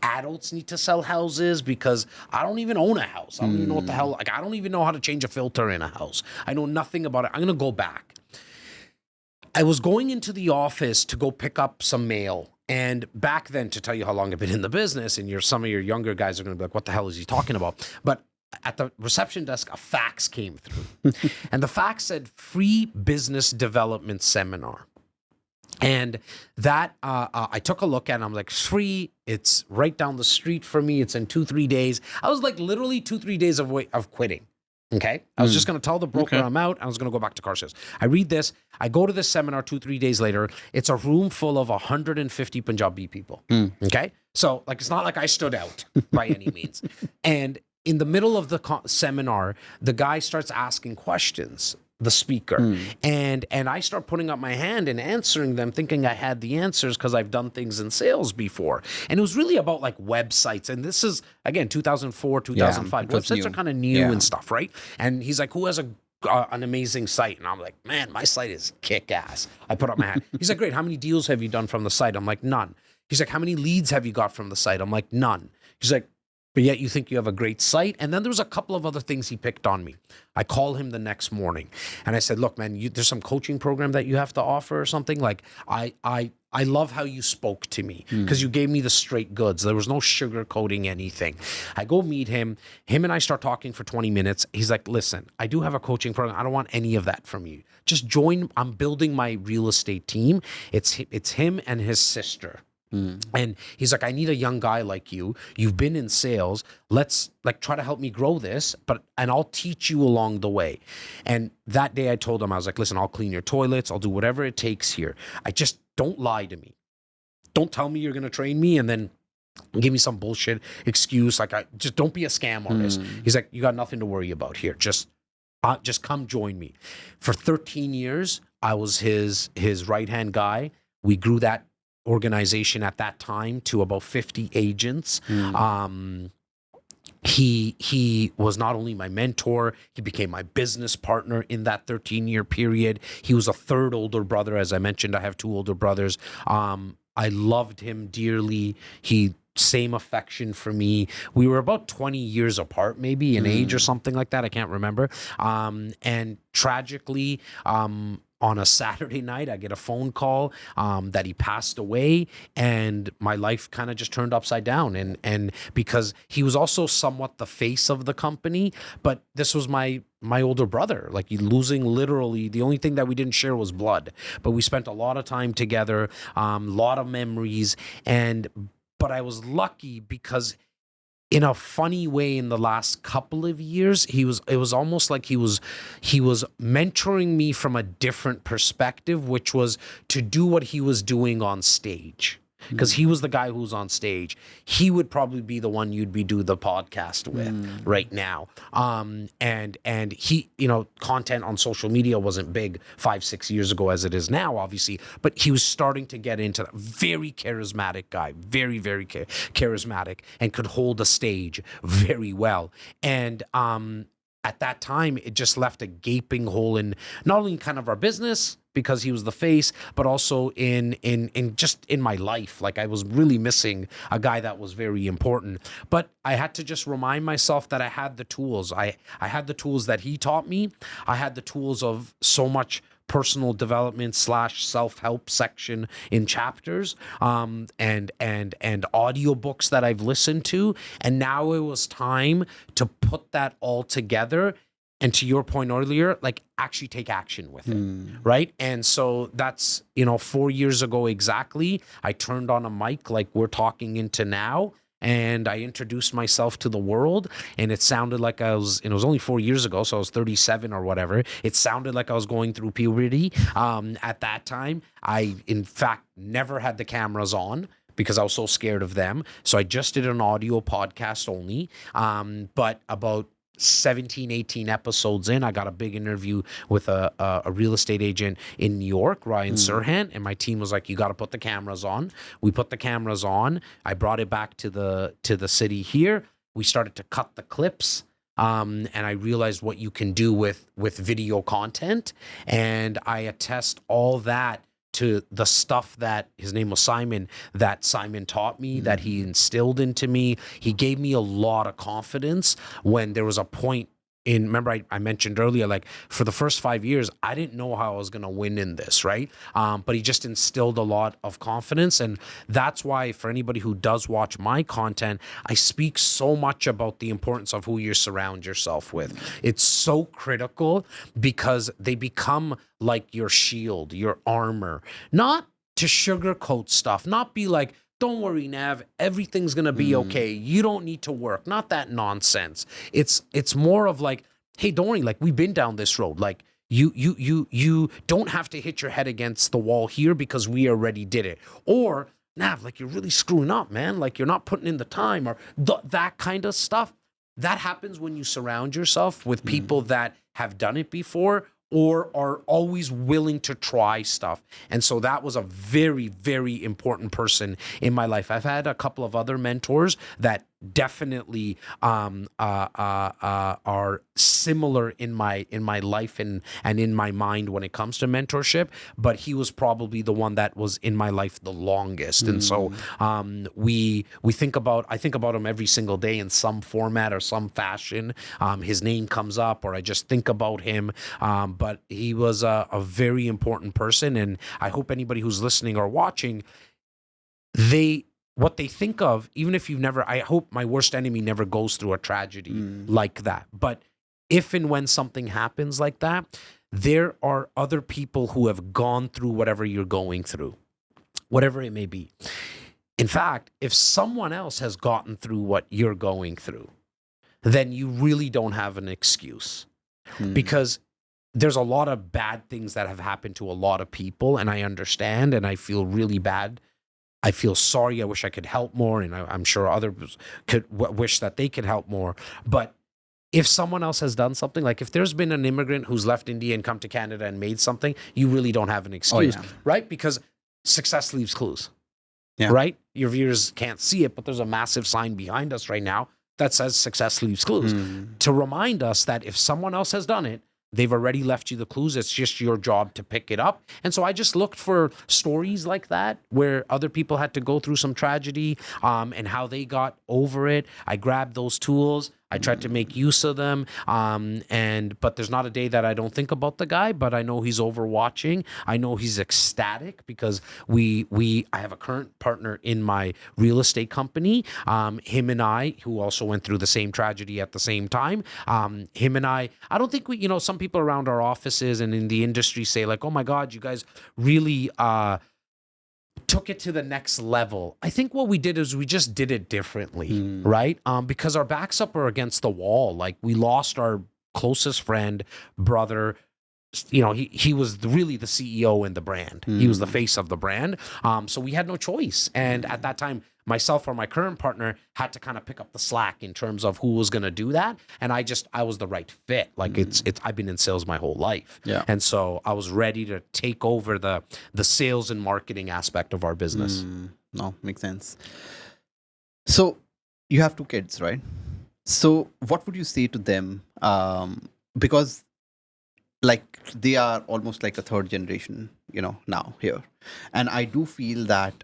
adults need to sell houses, because I don't even own a house. I don't even know what the hell, I don't even know how to change a filter in a house. I know nothing about it. I'm going to go back. I was going into the office to go pick up some mail. And back then, to tell you how long I've been in the business, and some of your younger guys are going to be like, what the hell is he talking about? But at the reception desk, a fax came through. And the fax said free business development seminar. And that, I took a look at it, and I'm like, it's free. It's right down the street for me. It's in 2-3 days. I was like literally 2-3 days of quitting. Okay. I was just going to tell the broker I'm out. I was going to go back to car sales. I read this. I go to this seminar 2-3 days later. It's a room full of 150 Punjabi people. Okay. So it's not like I stood out by any means. And in the middle of the seminar, the guy starts asking questions, the speaker, and I start putting up my hand and answering them, thinking I had the answers because I've done things in sales before. And it was really about websites. And this is, again, 2004, 2005. Websites are kind of new and stuff, right? And he's like, who has an amazing site? And I'm like, man, my site is kick-ass. I put up my hand. He's like, great. How many deals have you done from the site? I'm like, none. He's like, how many leads have you got from the site? I'm like, none. He's like, but yet you think you have a great site? And then there was a couple of other things he picked on me. I call him the next morning, and I said, look, man, there's some coaching program that you have to offer or something. I love how you spoke to me, because you gave me the straight goods. There was no sugarcoating anything. I go meet him. Him and I start talking for 20 minutes. He's like, listen, I do have a coaching program. I don't want any of that from you. Just join. I'm building my real estate team. It's him and his sister. And he's like, I need a young guy like you. You've been in sales. Let's try to help me grow this, and I'll teach you along the way. And that day I told him, I was like, listen, I'll clean your toilets. I'll do whatever it takes here. I just don't lie to me. Don't tell me you're going to train me and then give me some bullshit excuse. Just don't be a scam artist. He's like, you got nothing to worry about here. Just come join me. For 13 years, I was his right-hand guy. We grew that organization at that time to about 50 agents. he was not only my mentor, he became my business partner in that 13-year period. He was a third older brother. As I mentioned, I have two older brothers. I loved him dearly. He same affection for me. We were about 20 years apart, maybe in age or something like that. I can't remember. And tragically, on a Saturday night, I get a phone call that he passed away, and my life kind of just turned upside down. And because he was also somewhat the face of the company, but this was my older brother. Like, losing literally the only thing that we didn't share was blood, but we spent a lot of time together, a lot of memories, but I was lucky because in a funny way, in the last couple of years, it was almost like he was mentoring me from a different perspective, which was to do what he was doing on stage. Because he was the guy who's on stage. He would probably be the one you'd be doing the podcast with right now. And he, content on social media wasn't big 5-6 years ago as it is now, obviously. But he was starting to get into that. Very charismatic guy, very, very charismatic, and could hold a stage very well. And at that time, it just left a gaping hole in not only kind of our business, because he was the face, but also in just in my life. Like, I was really missing a guy that was very important. But I had to just remind myself that I had the tools. I had the tools that he taught me. I had the tools of so much personal development / self-help section in chapters, and audiobooks that I've listened to. And now it was time to put that all together. And to your point earlier, like, actually take action with it, right? And so that's, 4 years ago exactly, I turned on a mic like we're talking into now, and I introduced myself to the world, and it sounded like it was only 4 years ago, so I was 37 or whatever. It sounded like I was going through puberty. At that time, I, in fact, never had the cameras on because I was so scared of them. So I just did an audio podcast only. But about 17, 18 episodes in, I got a big interview with a real estate agent in New York, Ryan Serhant, and my team was like, you got to put the cameras on. We put the cameras on. I brought it back to the city here. We started to cut the clips. And I realized what you can do with video content. And I attest all that to the stuff that his name was Simon, that Simon taught me, that he instilled into me. He gave me a lot of confidence when there was a point remember I mentioned earlier, like, for the first 5 years, I didn't know how I was going to win in this, right? But he just instilled a lot of confidence. And that's why, for anybody who does watch my content, I speak so much about the importance of who you surround yourself with. It's so critical because they become like your shield, your armor, not to sugarcoat stuff, not be like, don't worry, Nav, everything's going to be okay. You don't need to work. Not that nonsense. It's more of like, hey, don't worry, like, we've been down this road. Like, you don't have to hit your head against the wall here because we already did it. Or, Nav, like, you're really screwing up, man. Like, you're not putting in the time, or that kind of stuff. That happens when you surround yourself with people that have done it before or are always willing to try stuff. And so that was a very, very important person in my life. I've had a couple of other mentors that definitely are similar in my life and in my mind when it comes to mentorship, but he was probably the one that was in my life the longest. And so I think about him every single day in some format or some fashion. His name comes up, or I just think about him. But he was a very important person, and I hope anybody who's listening or watching, what they think of, even if I hope my worst enemy never goes through a tragedy like that. But if and when something happens like that, there are other people who have gone through whatever you're going through, whatever it may be. In fact, if someone else has gotten through what you're going through, then you really don't have an excuse, because there's a lot of bad things that have happened to a lot of people, and I understand, and I feel really bad. I feel sorry. I wish I could help more, and I'm sure others could wish that they could help more. But if someone else has done something, like if there's been an immigrant who's left India and come to Canada and made something, you really don't have an excuse, right? Because success leaves clues, right? Your viewers can't see it, but there's a massive sign behind us right now. that says success leaves clues to remind us that if someone else has done it, they've already left you the clues. It's just your job to pick it up. And so I just looked for stories like that where other people had to go through some tragedy and how they got over it. I grabbed those tools. I tried to make use of them. But there's not a day that I don't think about the guy, but I know he's overwatching. I know he's ecstatic because I have a current partner in my real estate company. Him and I, who also went through the same tragedy at the same time. Him and I don't think some people around our offices and in the industry say like, oh my God, you guys really, took it to the next level. I think what we did is we just did it differently, right? Because our backs up are against the wall. Like we lost our closest friend, brother. He was really the CEO in the brand. He was the face of the brand. So we had no choice. And at that time, myself or my current partner had to kind of pick up the slack in terms of who was going to do that. And I was the right fit. Like I've been in sales my whole life. Yeah. And so I was ready to take over the sales and marketing aspect of our business. No, makes sense. So you have 2 kids, right? So what would you say to them? Because like they are almost like a 3rd generation, now here. And I do feel that,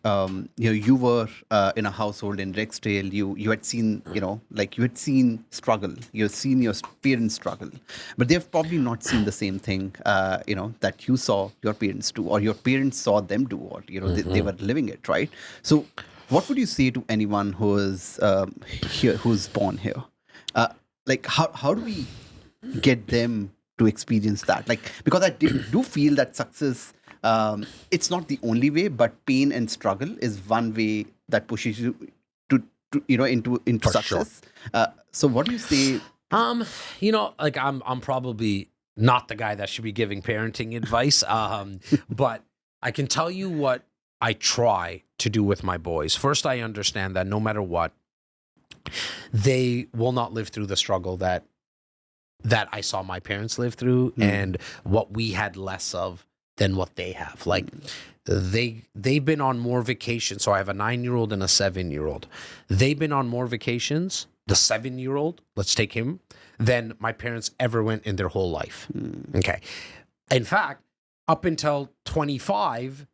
you were in a household in Rexdale, you had seen, you had seen struggle, you had seen your parents struggle, but they've probably not seen the same thing, that you saw your parents do, or your parents saw them do, or, they were living it, right? So what would you say to anyone who is here, who's born here? Like, how do we get them to experience that? Like, because I do feel that success, it's not the only way, but pain and struggle is one way that pushes you to into For success. So what do you say? Like I'm probably not the guy that should be giving parenting advice. But I can tell you what I try to do with my boys. First, I understand that no matter what, they will not live through the struggle that I saw my parents live through and what we had less of than what they have. Like they've been on more vacations. So I have a 9-year-old and a 7-year-old. They've been on more vacations, the 7-year-old, let's take him, than my parents ever went in their whole life. Okay. In fact, up until 25,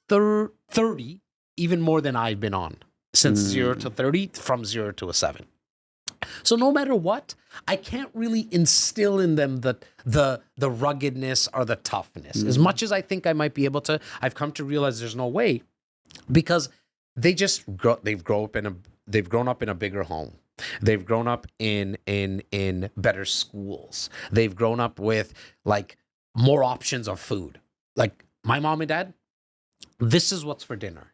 30, even more than I've been on since 0 to 30, from 0 to a 7. So no matter what, I can't really instill in them the ruggedness or the toughness. As much as I think I might be able to, I've come to realize there's no way, because they've grown up in a bigger home. They've grown up in better schools. They've grown up with like more options of food. Like my mom and dad, this is what's for dinner.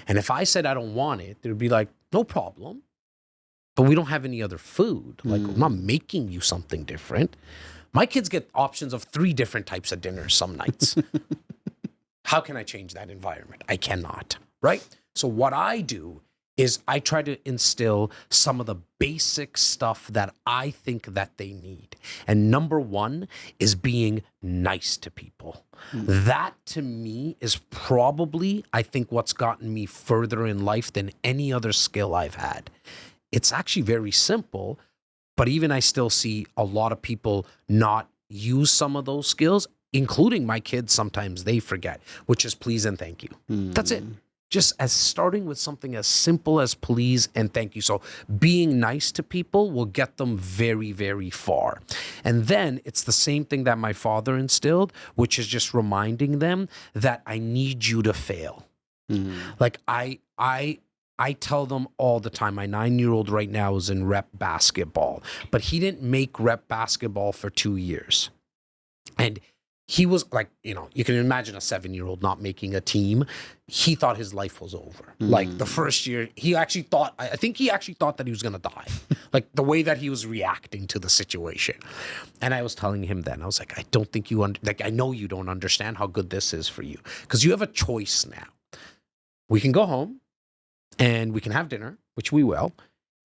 And if I said I don't want it, they'd be like, no problem. But we don't have any other food. Like, I'm not making you something different. My kids get options of 3 different types of dinners some nights. How can I change that environment? I cannot, right? So what I do is I try to instill some of the basic stuff that I think that they need. And number 1 is being nice to people. That to me is probably, I think, what's gotten me further in life than any other skill I've had. It's actually very simple, but even I still see a lot of people not use some of those skills, including my kids. Sometimes they forget, which is please and thank you. That's it. Just as starting with something as simple as please and thank you. So being nice to people will get them very, very far. And then it's the same thing that my father instilled, which is just reminding them that I need you to fail. Like I tell them all the time, my 9-year-old right now is in rep basketball, but he didn't make rep basketball for 2 years. And he was like, you can imagine a 7-year-old not making a team. He thought his life was over. Like the first year, I think he actually thought that he was going to die. Like the way that he was reacting to the situation. And I was telling him then, I was like, I don't think I know you don't understand how good this is for you, because you have a choice now. We can go home and we can have dinner, which we will,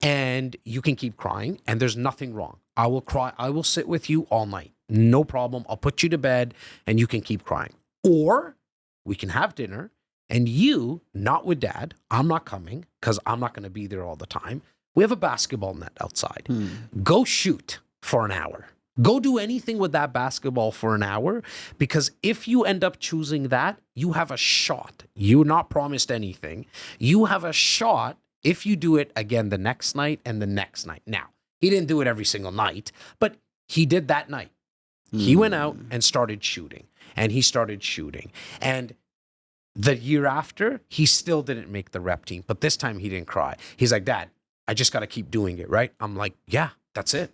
and you can keep crying, and there's nothing wrong. I will cry. I will sit with you all night. No problem. I'll put you to bed, and you can keep crying. Or we can have dinner, and you, not with dad, I'm not coming, because I'm not going to be there all the time, we have a basketball net outside. Go shoot for an hour. Go do anything with that basketball for an hour, because if you end up choosing that, you have a shot. You're not promised anything. You have a shot if you do it again the next night and the next night. Now, he didn't do it every single night, but he did that night. He went out and started shooting, and he started shooting. And the year after, he still didn't make the rep team, but this time he didn't cry. He's like, Dad, I just got to keep doing it, right? I'm like, yeah, that's it.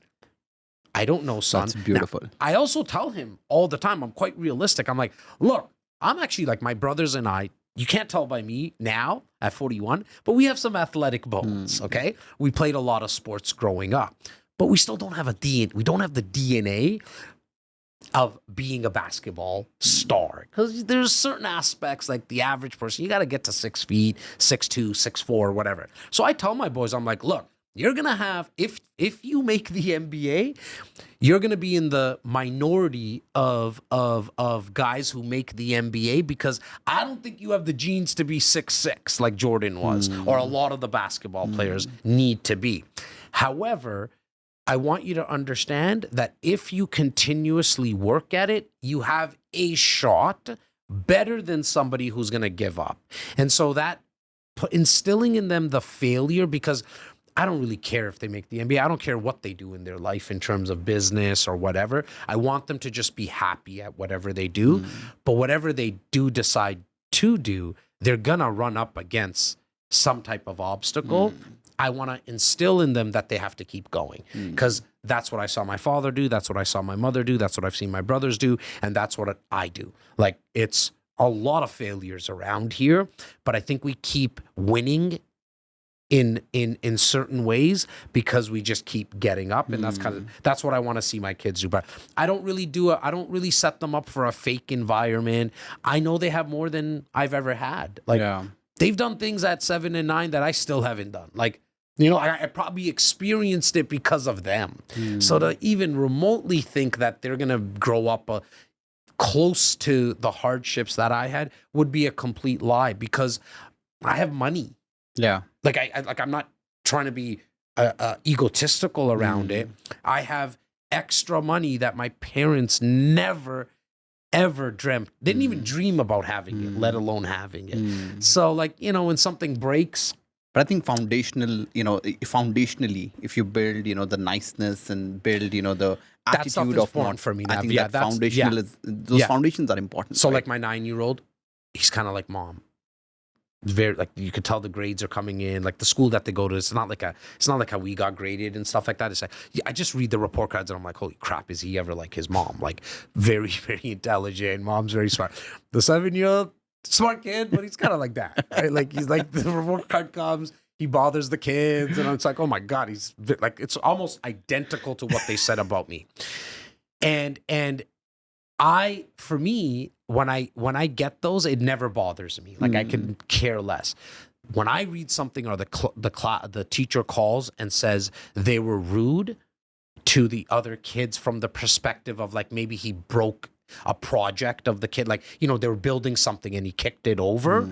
I don't know, son. That's beautiful. Now, I also tell him all the time, I'm quite realistic. I'm like, look, I'm actually like my brothers and I, you can't tell by me now at 41, but we have some athletic bones, okay? We played a lot of sports growing up, but we still don't have we don't have the DNA of being a basketball star, because there's certain aspects, like the average person, you got to get to 6 feet, 6'2", 6'4", whatever. So I tell my boys, I'm like, look, you're going to have, if you make the NBA, you're going to be in the minority of guys who make the NBA, because I don't think you have the genes to be 6'6" like Jordan was, or a lot of the basketball players need to be. However, I want you to understand that if you continuously work at it, you have a shot better than somebody who's going to give up. And so that instilling in them the failure, because I don't really care if they make the NBA. I don't care what they do in their life in terms of business or whatever. I want them to just be happy at whatever they do. But whatever they do decide to do, they're going to run up against some type of obstacle. I want to instill in them that they have to keep going, because that's what I saw my father do. That's what I saw my mother do. That's what I've seen my brothers do. And that's what I do. Like, it's a lot of failures around here, but I think we keep winning in certain ways because we just keep getting up, and that's what I want to see my kids do. But I don't really set them up for a fake environment. I know they have more than I've ever had. Like, they've done things at 7 and 9 that I still haven't done. Like, you know, I probably experienced it because of them. So to even remotely think that they're gonna grow up close to the hardships that I had would be a complete lie, because I have money. Yeah. Like I'm not trying to be egotistical around it. I have extra money that my parents never, ever dreamt. They didn't even dream about having it, let alone having it. So, like, you know, when something breaks. But I think foundationally, if you build, the niceness and build, the attitude of important for me. I think that foundational those foundations are important. So, right? like my 9-year-old, he's kind of like Mom. Very, like, you could tell the grades are coming in. Like, the school that they go to, it's not like how we got graded and stuff like that. It's like, I just read the report cards and I'm like, holy crap, is he ever like his mom? Like, very, very intelligent. Mom's very smart. The 7-year-old, smart kid, but he's kind of like that, right? Like, he's like, the report card comes, he bothers the kids, and it's like, oh my God, he's like, it's almost identical to what they said about me. And for me, when I get those, it never bothers me. Like, I can care less. When I read something, or the teacher calls and says they were rude to the other kids from the perspective of, like, maybe he broke a project of the kid, like, they were building something and he kicked it over,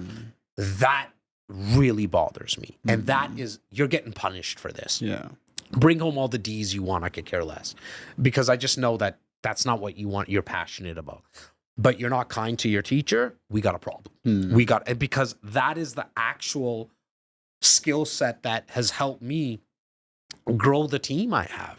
that really bothers me. And that is, you're getting punished for this. Yeah. Bring home all the D's you want, I could care less, because I just know that that's not what you want, you're passionate about. But you're not kind to your teacher, we got a problem. Because that is the actual skill set that has helped me grow the team I have,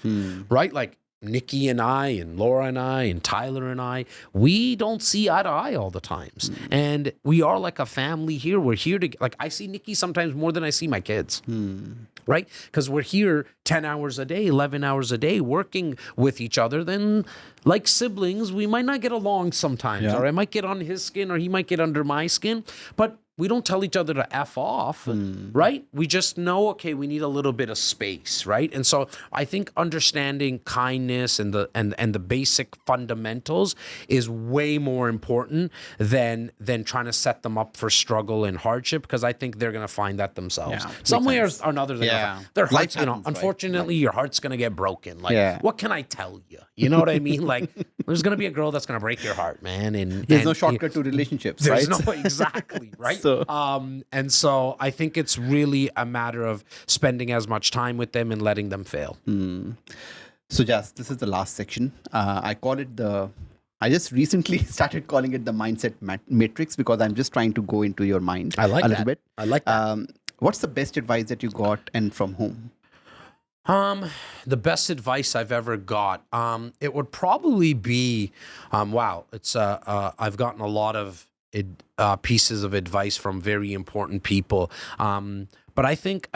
right? Like, Nikki and I and Laura and I and Tyler and I, we don't see eye to eye all the times. And we are like a family here. We're here to, like, I see Nikki sometimes more than I see my kids, right? Because we're here 10 hours a day, 11 hours a day, working with each other. Then, like siblings, we might not get along sometimes, or I might get on his skin or he might get under my skin, but we don't tell each other to F off, right? We just know, okay, we need a little bit of space, right? And so I think understanding kindness and the basic fundamentals is way more important than trying to set them up for struggle and hardship, because I think they're going to find that themselves. Some way or another, their hearts, unfortunately, your heart's going to get broken. Like, what can I tell you? You know what I mean? Like There's going to be a girl that's going to break your heart, man. And There's no shortcut to relationships, there's right? no exactly, right? So- And so I think it's really a matter of spending as much time with them and letting them fail. So, Jas, this is the last section. I just recently started calling it the mindset matrix because I'm just trying to go into your mind I like a that. little bit. I like that. What's the best advice that you got and from whom? The best advice I've ever got, it would probably be, wow, it's I've gotten a lot of pieces of advice from very important people, but I think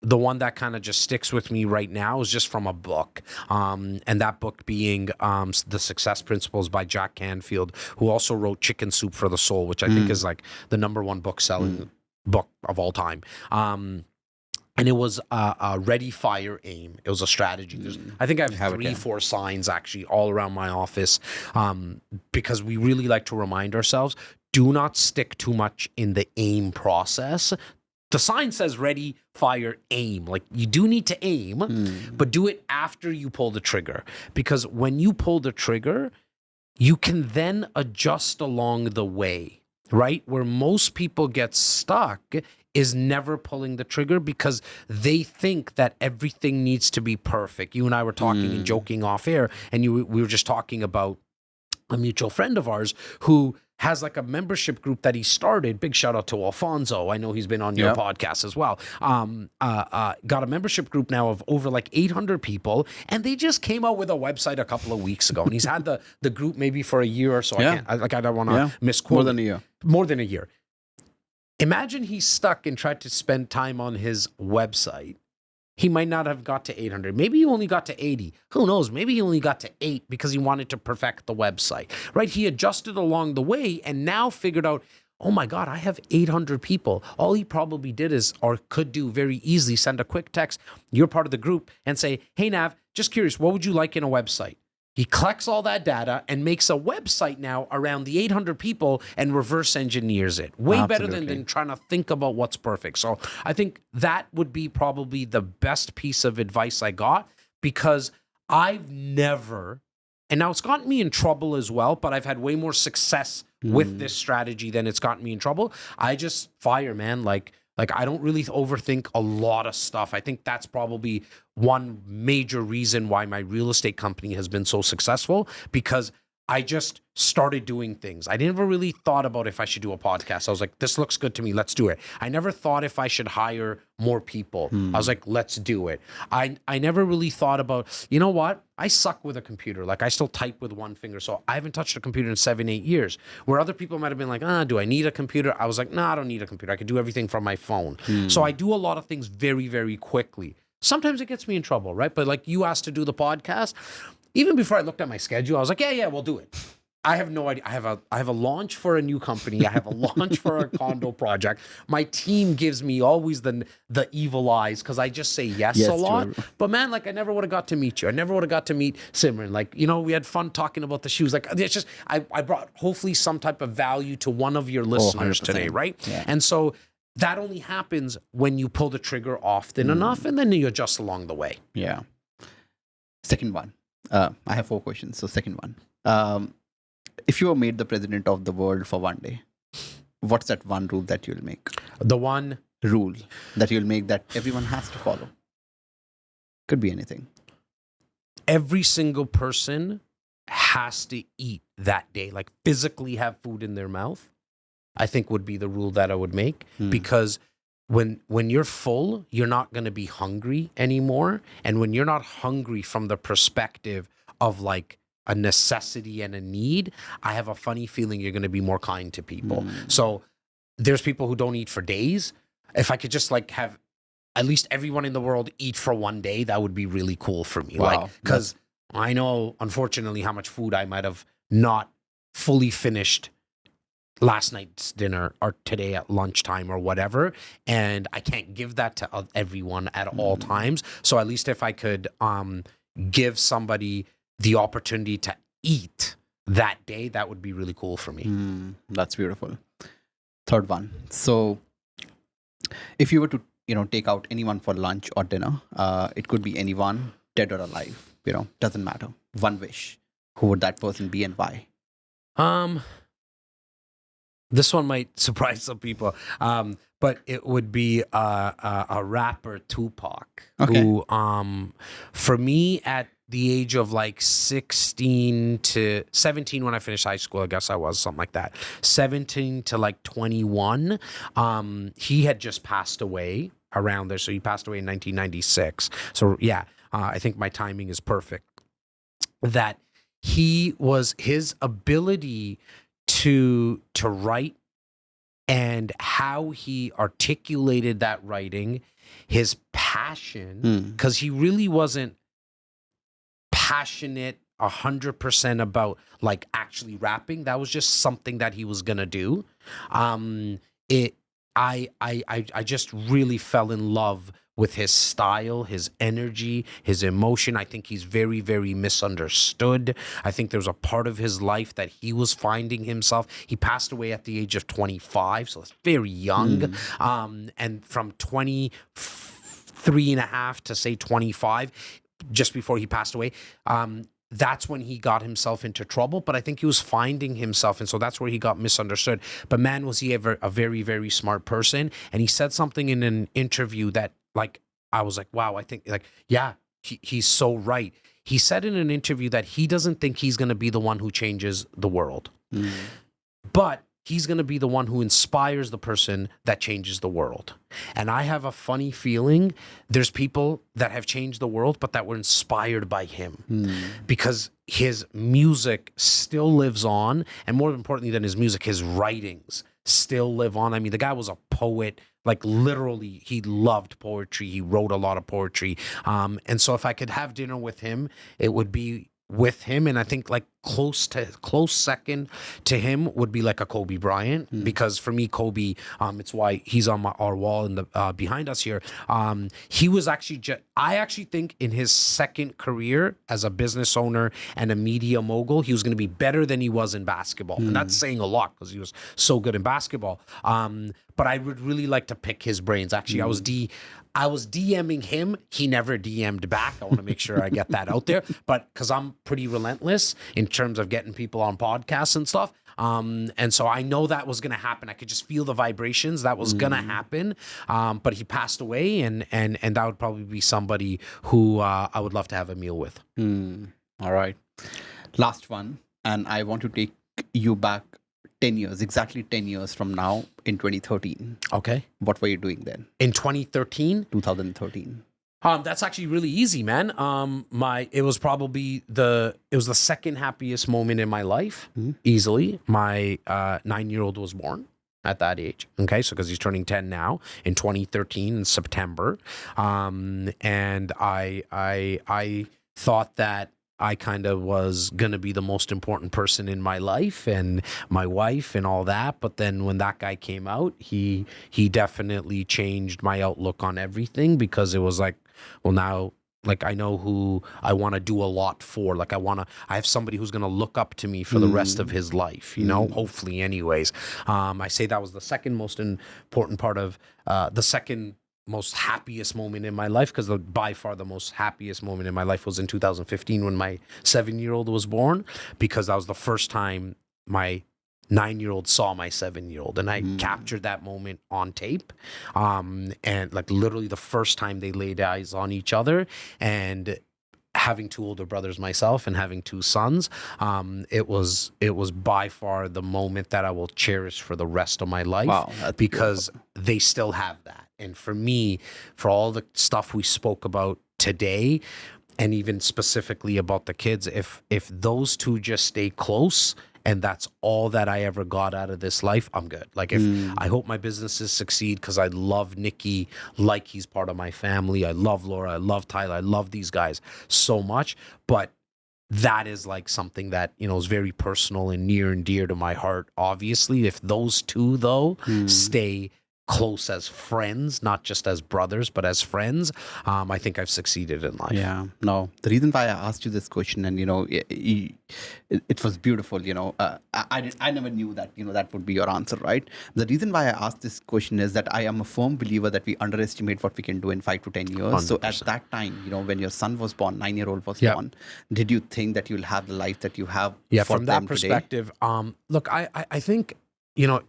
the one that kind of just sticks with me right now is just from a book, and that book being The Success Principles by Jack Canfield, who also wrote Chicken Soup for the Soul, which I think is like the #1 book-selling book of all time. And it was a ready, fire, aim. It was a strategy. I think I have 3-4 signs actually all around my office, because we really like to remind ourselves, do not stick too much in the aim process. The sign says ready, fire, aim. Like, you do need to aim, but do it after you pull the trigger. Because when you pull the trigger, you can then adjust along the way, right? Where most people get stuck is never pulling the trigger because they think that everything needs to be perfect. You and I were talking and joking off air, and we were just talking about a mutual friend of ours who has like a membership group that he started. Big shout out to Alfonso. I know he's been on your podcast as well. Got a membership group now of over like 800 people, and they just came out with a website a couple of weeks ago. And he's had the group maybe for a year or so. I don't want to misquote. More than a year. More than a year. Imagine he's stuck and tried to spend time on his website. He might not have got to 800. Maybe he only got to 80. Who knows? Maybe he only got to 8 because he wanted to perfect the website, right? He adjusted along the way and now figured out, oh my God, I have 800 people. All he probably did is, or could do very easily, send a quick text. You're part of the group and say, hey, Nav, just curious, what would you like in a website? He collects all that data and makes a website now around the 800 people and reverse engineers it. Way better than trying to think about what's perfect. So I think that would be probably the best piece of advice I got, because I've never, and now it's gotten me in trouble as well, but I've had way more success with this strategy than it's gotten me in trouble. I just fire, man. Like I don't really overthink a lot of stuff. I think that's probably one major reason why my real estate company has been so successful, because I just started doing things. I never really thought about if I should do a podcast. I was like, this looks good to me. Let's do it. I never thought if I should hire more people. I was like, let's do it. I never really thought about, you know what? I suck with a computer. Like, I still type with one finger. So I haven't touched a computer in 7-8 years, where other people might've been like, do I need a computer? I was like, no, I don't need a computer. I can do everything from my phone. So I do a lot of things very, very quickly. Sometimes it gets me in trouble, right? But like you asked to do the podcast, even before I looked at my schedule, I was like, yeah, we'll do it. I have no idea. I have a launch for a new company. I have a launch for a condo project. My team gives me always the evil eyes because I just say yes a lot. True. But man, like, I never would have got to meet you. I never would have got to meet Simran. Like, you know, we had fun talking about the shoes. Like, it's just, I brought hopefully some type of value to one of your listeners today, right? Yeah. And so that only happens when you pull the trigger often enough, and then you adjust along the way. Yeah. Second one. I have 4 questions. So second one. If you were made the president of the world for one day, what's that one rule that you'll make? The one rule that you'll make that everyone has to follow? Could be anything. Every single person has to eat that day, like physically have food in their mouth, I think would be the rule that I would make. Because when you're full, you're not going to be hungry anymore. And when you're not hungry from the perspective of like a necessity and a need, I have a funny feeling you're going to be more kind to people. So there's people who don't eat for days. If I could just like have at least everyone in the world eat for one day, that would be really cool for me. Wow. Like, because I know, unfortunately, how much food I might have not fully finished last night's dinner or today at lunchtime or whatever. And I can't give that to everyone at all times. So at least if I could give somebody the opportunity to eat that day, that would be really cool for me. That's beautiful. Third one. So if you were to, take out anyone for lunch or dinner, it could be anyone, dead or alive, doesn't matter. One wish. Who would that person be and why? This one might surprise some people, but it would be a rapper, Tupac, Okay. who, for me, at the age of like 16 to 17 when I finished high school, I guess I was something like that, 17 to like 21, he had just passed away around there. So he passed away in 1996. So yeah, I think my timing is perfect. That his ability to write and how he articulated that writing, his passion, because he really wasn't passionate 100% about like actually rapping. That was just something that he was gonna do. I just really fell in love with his style, his energy, his emotion. I think he's very, very misunderstood. I think there's a part of his life that he was finding himself. He passed away at the age of 25, so it's very young. And from 23 and a half to say 25, just before he passed away, that's when he got himself into trouble. But I think he was finding himself, and so that's where he got misunderstood. But man, was he ever a very, very smart person. And he said something in an interview that, like, I was like, wow, I think, like, yeah, he's so right. He said in an interview that he doesn't think he's going to be the one who changes the world, but he's going to be the one who inspires the person that changes the world. And I have a funny feeling there's people that have changed the world, but that were inspired by him, because his music still lives on. And more importantly than his music, his writings still live on. I mean, the guy was a poet. Like, literally, he loved poetry. He wrote a lot of poetry. And so if I could have dinner with him, it would be with him. And I think like close second to him would be like a Kobe Bryant, because for me, Kobe, it's why he's on our wall in the behind us here. He was actually I actually think in his second career as a business owner and a media mogul, he was going to be better than he was in basketball. And that's saying a lot, because he was so good in basketball. But I would really like to pick his brains. Actually, I was DMing him. He never DM'd back. I want to make sure I get that out there. But because I'm pretty relentless in terms of getting people on podcasts and stuff. And so I know that was going to happen. I could just feel the vibrations that was going to happen. But he passed away, and that would probably be somebody who I would love to have a meal with. All right. Last one. And I want to take you back 10 years, exactly 10 years from now, in 2013. Okay. What were you doing then? In 2013? 2013. That's actually really easy, man. It was the second happiest moment in my life, easily. My 9-year-old was born at that age. Okay, so because he's turning 10 now in 2013 in September, and I thought that I kind of was going to be the most important person in my life and my wife and all that. But then when that guy came out, he definitely changed my outlook on everything, because it was like, well, now, like, I know who I want to do a lot for. Like, I have somebody who's going to look up to me for the rest of his life, hopefully anyways. I say that was the second most important part of the second most happiest moment in my life, because by far the most happiest moment in my life was in 2015 when my 7-year-old was born, because that was the first time my 9-year-old saw my 7-year-old, and I captured that moment on tape. And like literally the first time they laid eyes on each other, and having 2 older brothers myself and having 2 sons, it was by far the moment that I will cherish for the rest of my life. Wow, that's because beautiful. they still have that. And for me, for all the stuff we spoke about today, and even specifically about the kids, if those 2 just stay close, and that's all that I ever got out of this life, I'm good. Like, I hope my businesses succeed, because I love Nikki like he's part of my family. I love Laura. I love Tyler. I love these guys so much. But that is like something that, is very personal and near and dear to my heart. Obviously, if those 2 though stay close as friends, not just as brothers, but as friends, I think I've succeeded in life. Yeah, no. The reason why I asked you this question, and it was beautiful. I never knew that that would be your answer, right? The reason why I asked this question is that I am a firm believer that we underestimate what we can do in 5 to 10 years. So at 100%. that time, when your son was born, 9-year-old was Yeah. born, did you think that you'll have the life that you have? Yeah, for from them that today? perspective, look, I think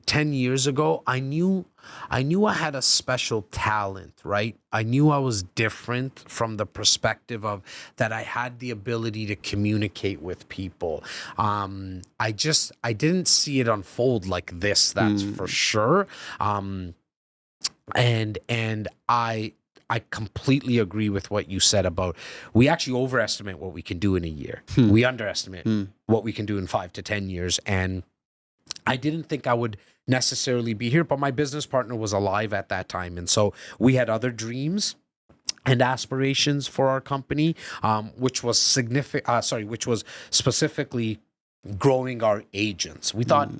10 years ago, I knew I had a special talent, right? I knew I was different from the perspective of that I had the ability to communicate with people. I didn't see it unfold like this, that's for sure. And I completely agree with what you said about we actually overestimate what we can do in a year. We underestimate what we can do in 5 to 10 years. And I didn't think I would necessarily be here, but my business partner was alive at that time. And so we had other dreams and aspirations for our company, which was which was specifically growing our agents. We thought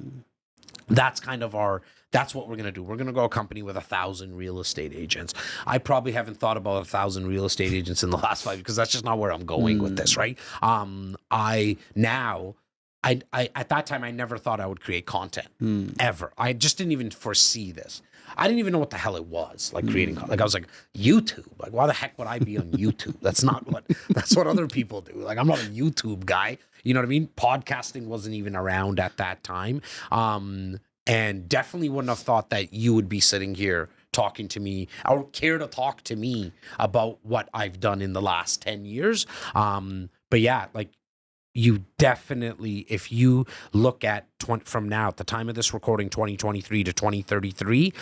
that's what we're going to do. We're going to grow a company with 1,000 real estate agents. I probably haven't thought about 1,000 real estate agents in the last 5 years because that's just not where I'm going with this, right? I at that time, I never thought I would create content ever. I just didn't even foresee this. I didn't even know what the hell it was, like creating content. Like I was like, YouTube? Like why the heck would I be on YouTube? That's what other people do. Like I'm not a YouTube guy. You know what I mean? Podcasting wasn't even around at that time. And definitely wouldn't have thought that you would be sitting here talking to me or care to talk to me about what I've done in the last 10 years. But yeah, like you definitely, if you look at from now, at the time of this recording, 2023 to 2033,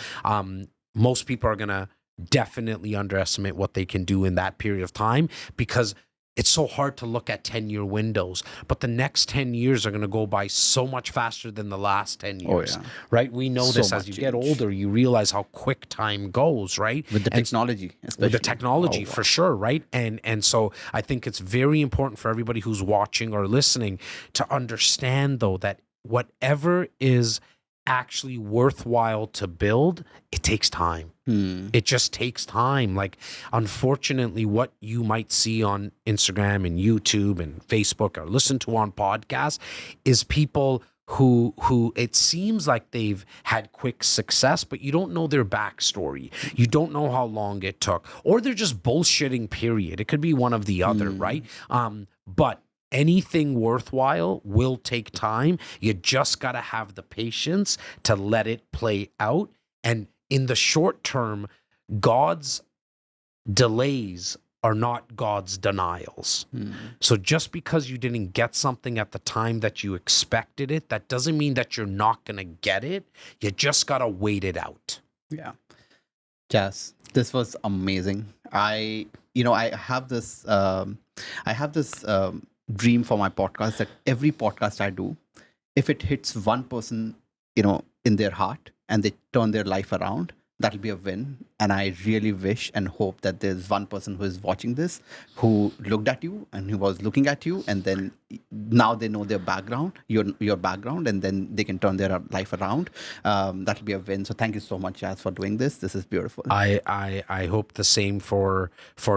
most people are going to definitely underestimate what they can do in that period of time because it's so hard to look at 10-year windows, but the next 10 years are going to go by so much faster than the last 10 years, right? We know this as you get older, you realize how quick time goes, right? With the technology, especially. With the technology, for sure, right? And so I think it's very important for everybody who's watching or listening to understand, though, that whatever is actually worthwhile to build, it takes time. It just takes time. Like, unfortunately, what you might see on Instagram and YouTube and Facebook or listen to on podcasts is people who it seems like they've had quick success, but you don't know their backstory. You don't know how long it took, or they're just bullshitting, period. It could be one of the other, right? But anything worthwhile will take time. You just got to have the patience to let it play out. And in the short term, God's delays are not God's denials. So just because you didn't get something at the time that you expected it, that doesn't mean that you're not going to get it. You just got to wait it out. Yeah. Jas, this was amazing. I have this dream for my podcast that every podcast I do, if it hits one person, in their heart and they turn their life around, that'll be a win. And I really wish and hope that there's one person who is watching this who looked at you and who was looking at you, and then now they know their background, your background, and then they can turn their life around. That'll be a win. So thank you so much, Jas, for doing this. This is beautiful. I hope the same for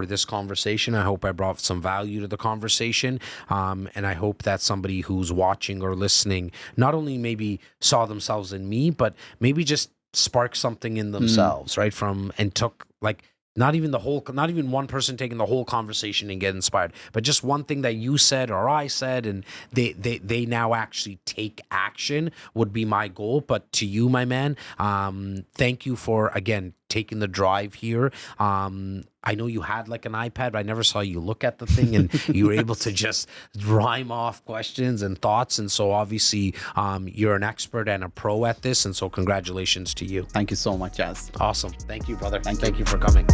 this conversation. I hope I brought some value to the conversation. And I hope that somebody who's watching or listening not only maybe saw themselves in me, but maybe just spark something in themselves, right? And took, like, not even one person taking the whole conversation and get inspired, but just one thing that you said or I said, and they now actually take action would be my goal. But to you, my man, thank you for, again, taking the drive here. I know you had like an iPad, but I never saw you look at the thing, and you were able to just rhyme off questions and thoughts. And so obviously you're an expert and a pro at this. And so congratulations to you. Thank you so much, Jas. Awesome. Thank you, brother. Thank you. Thank you for coming.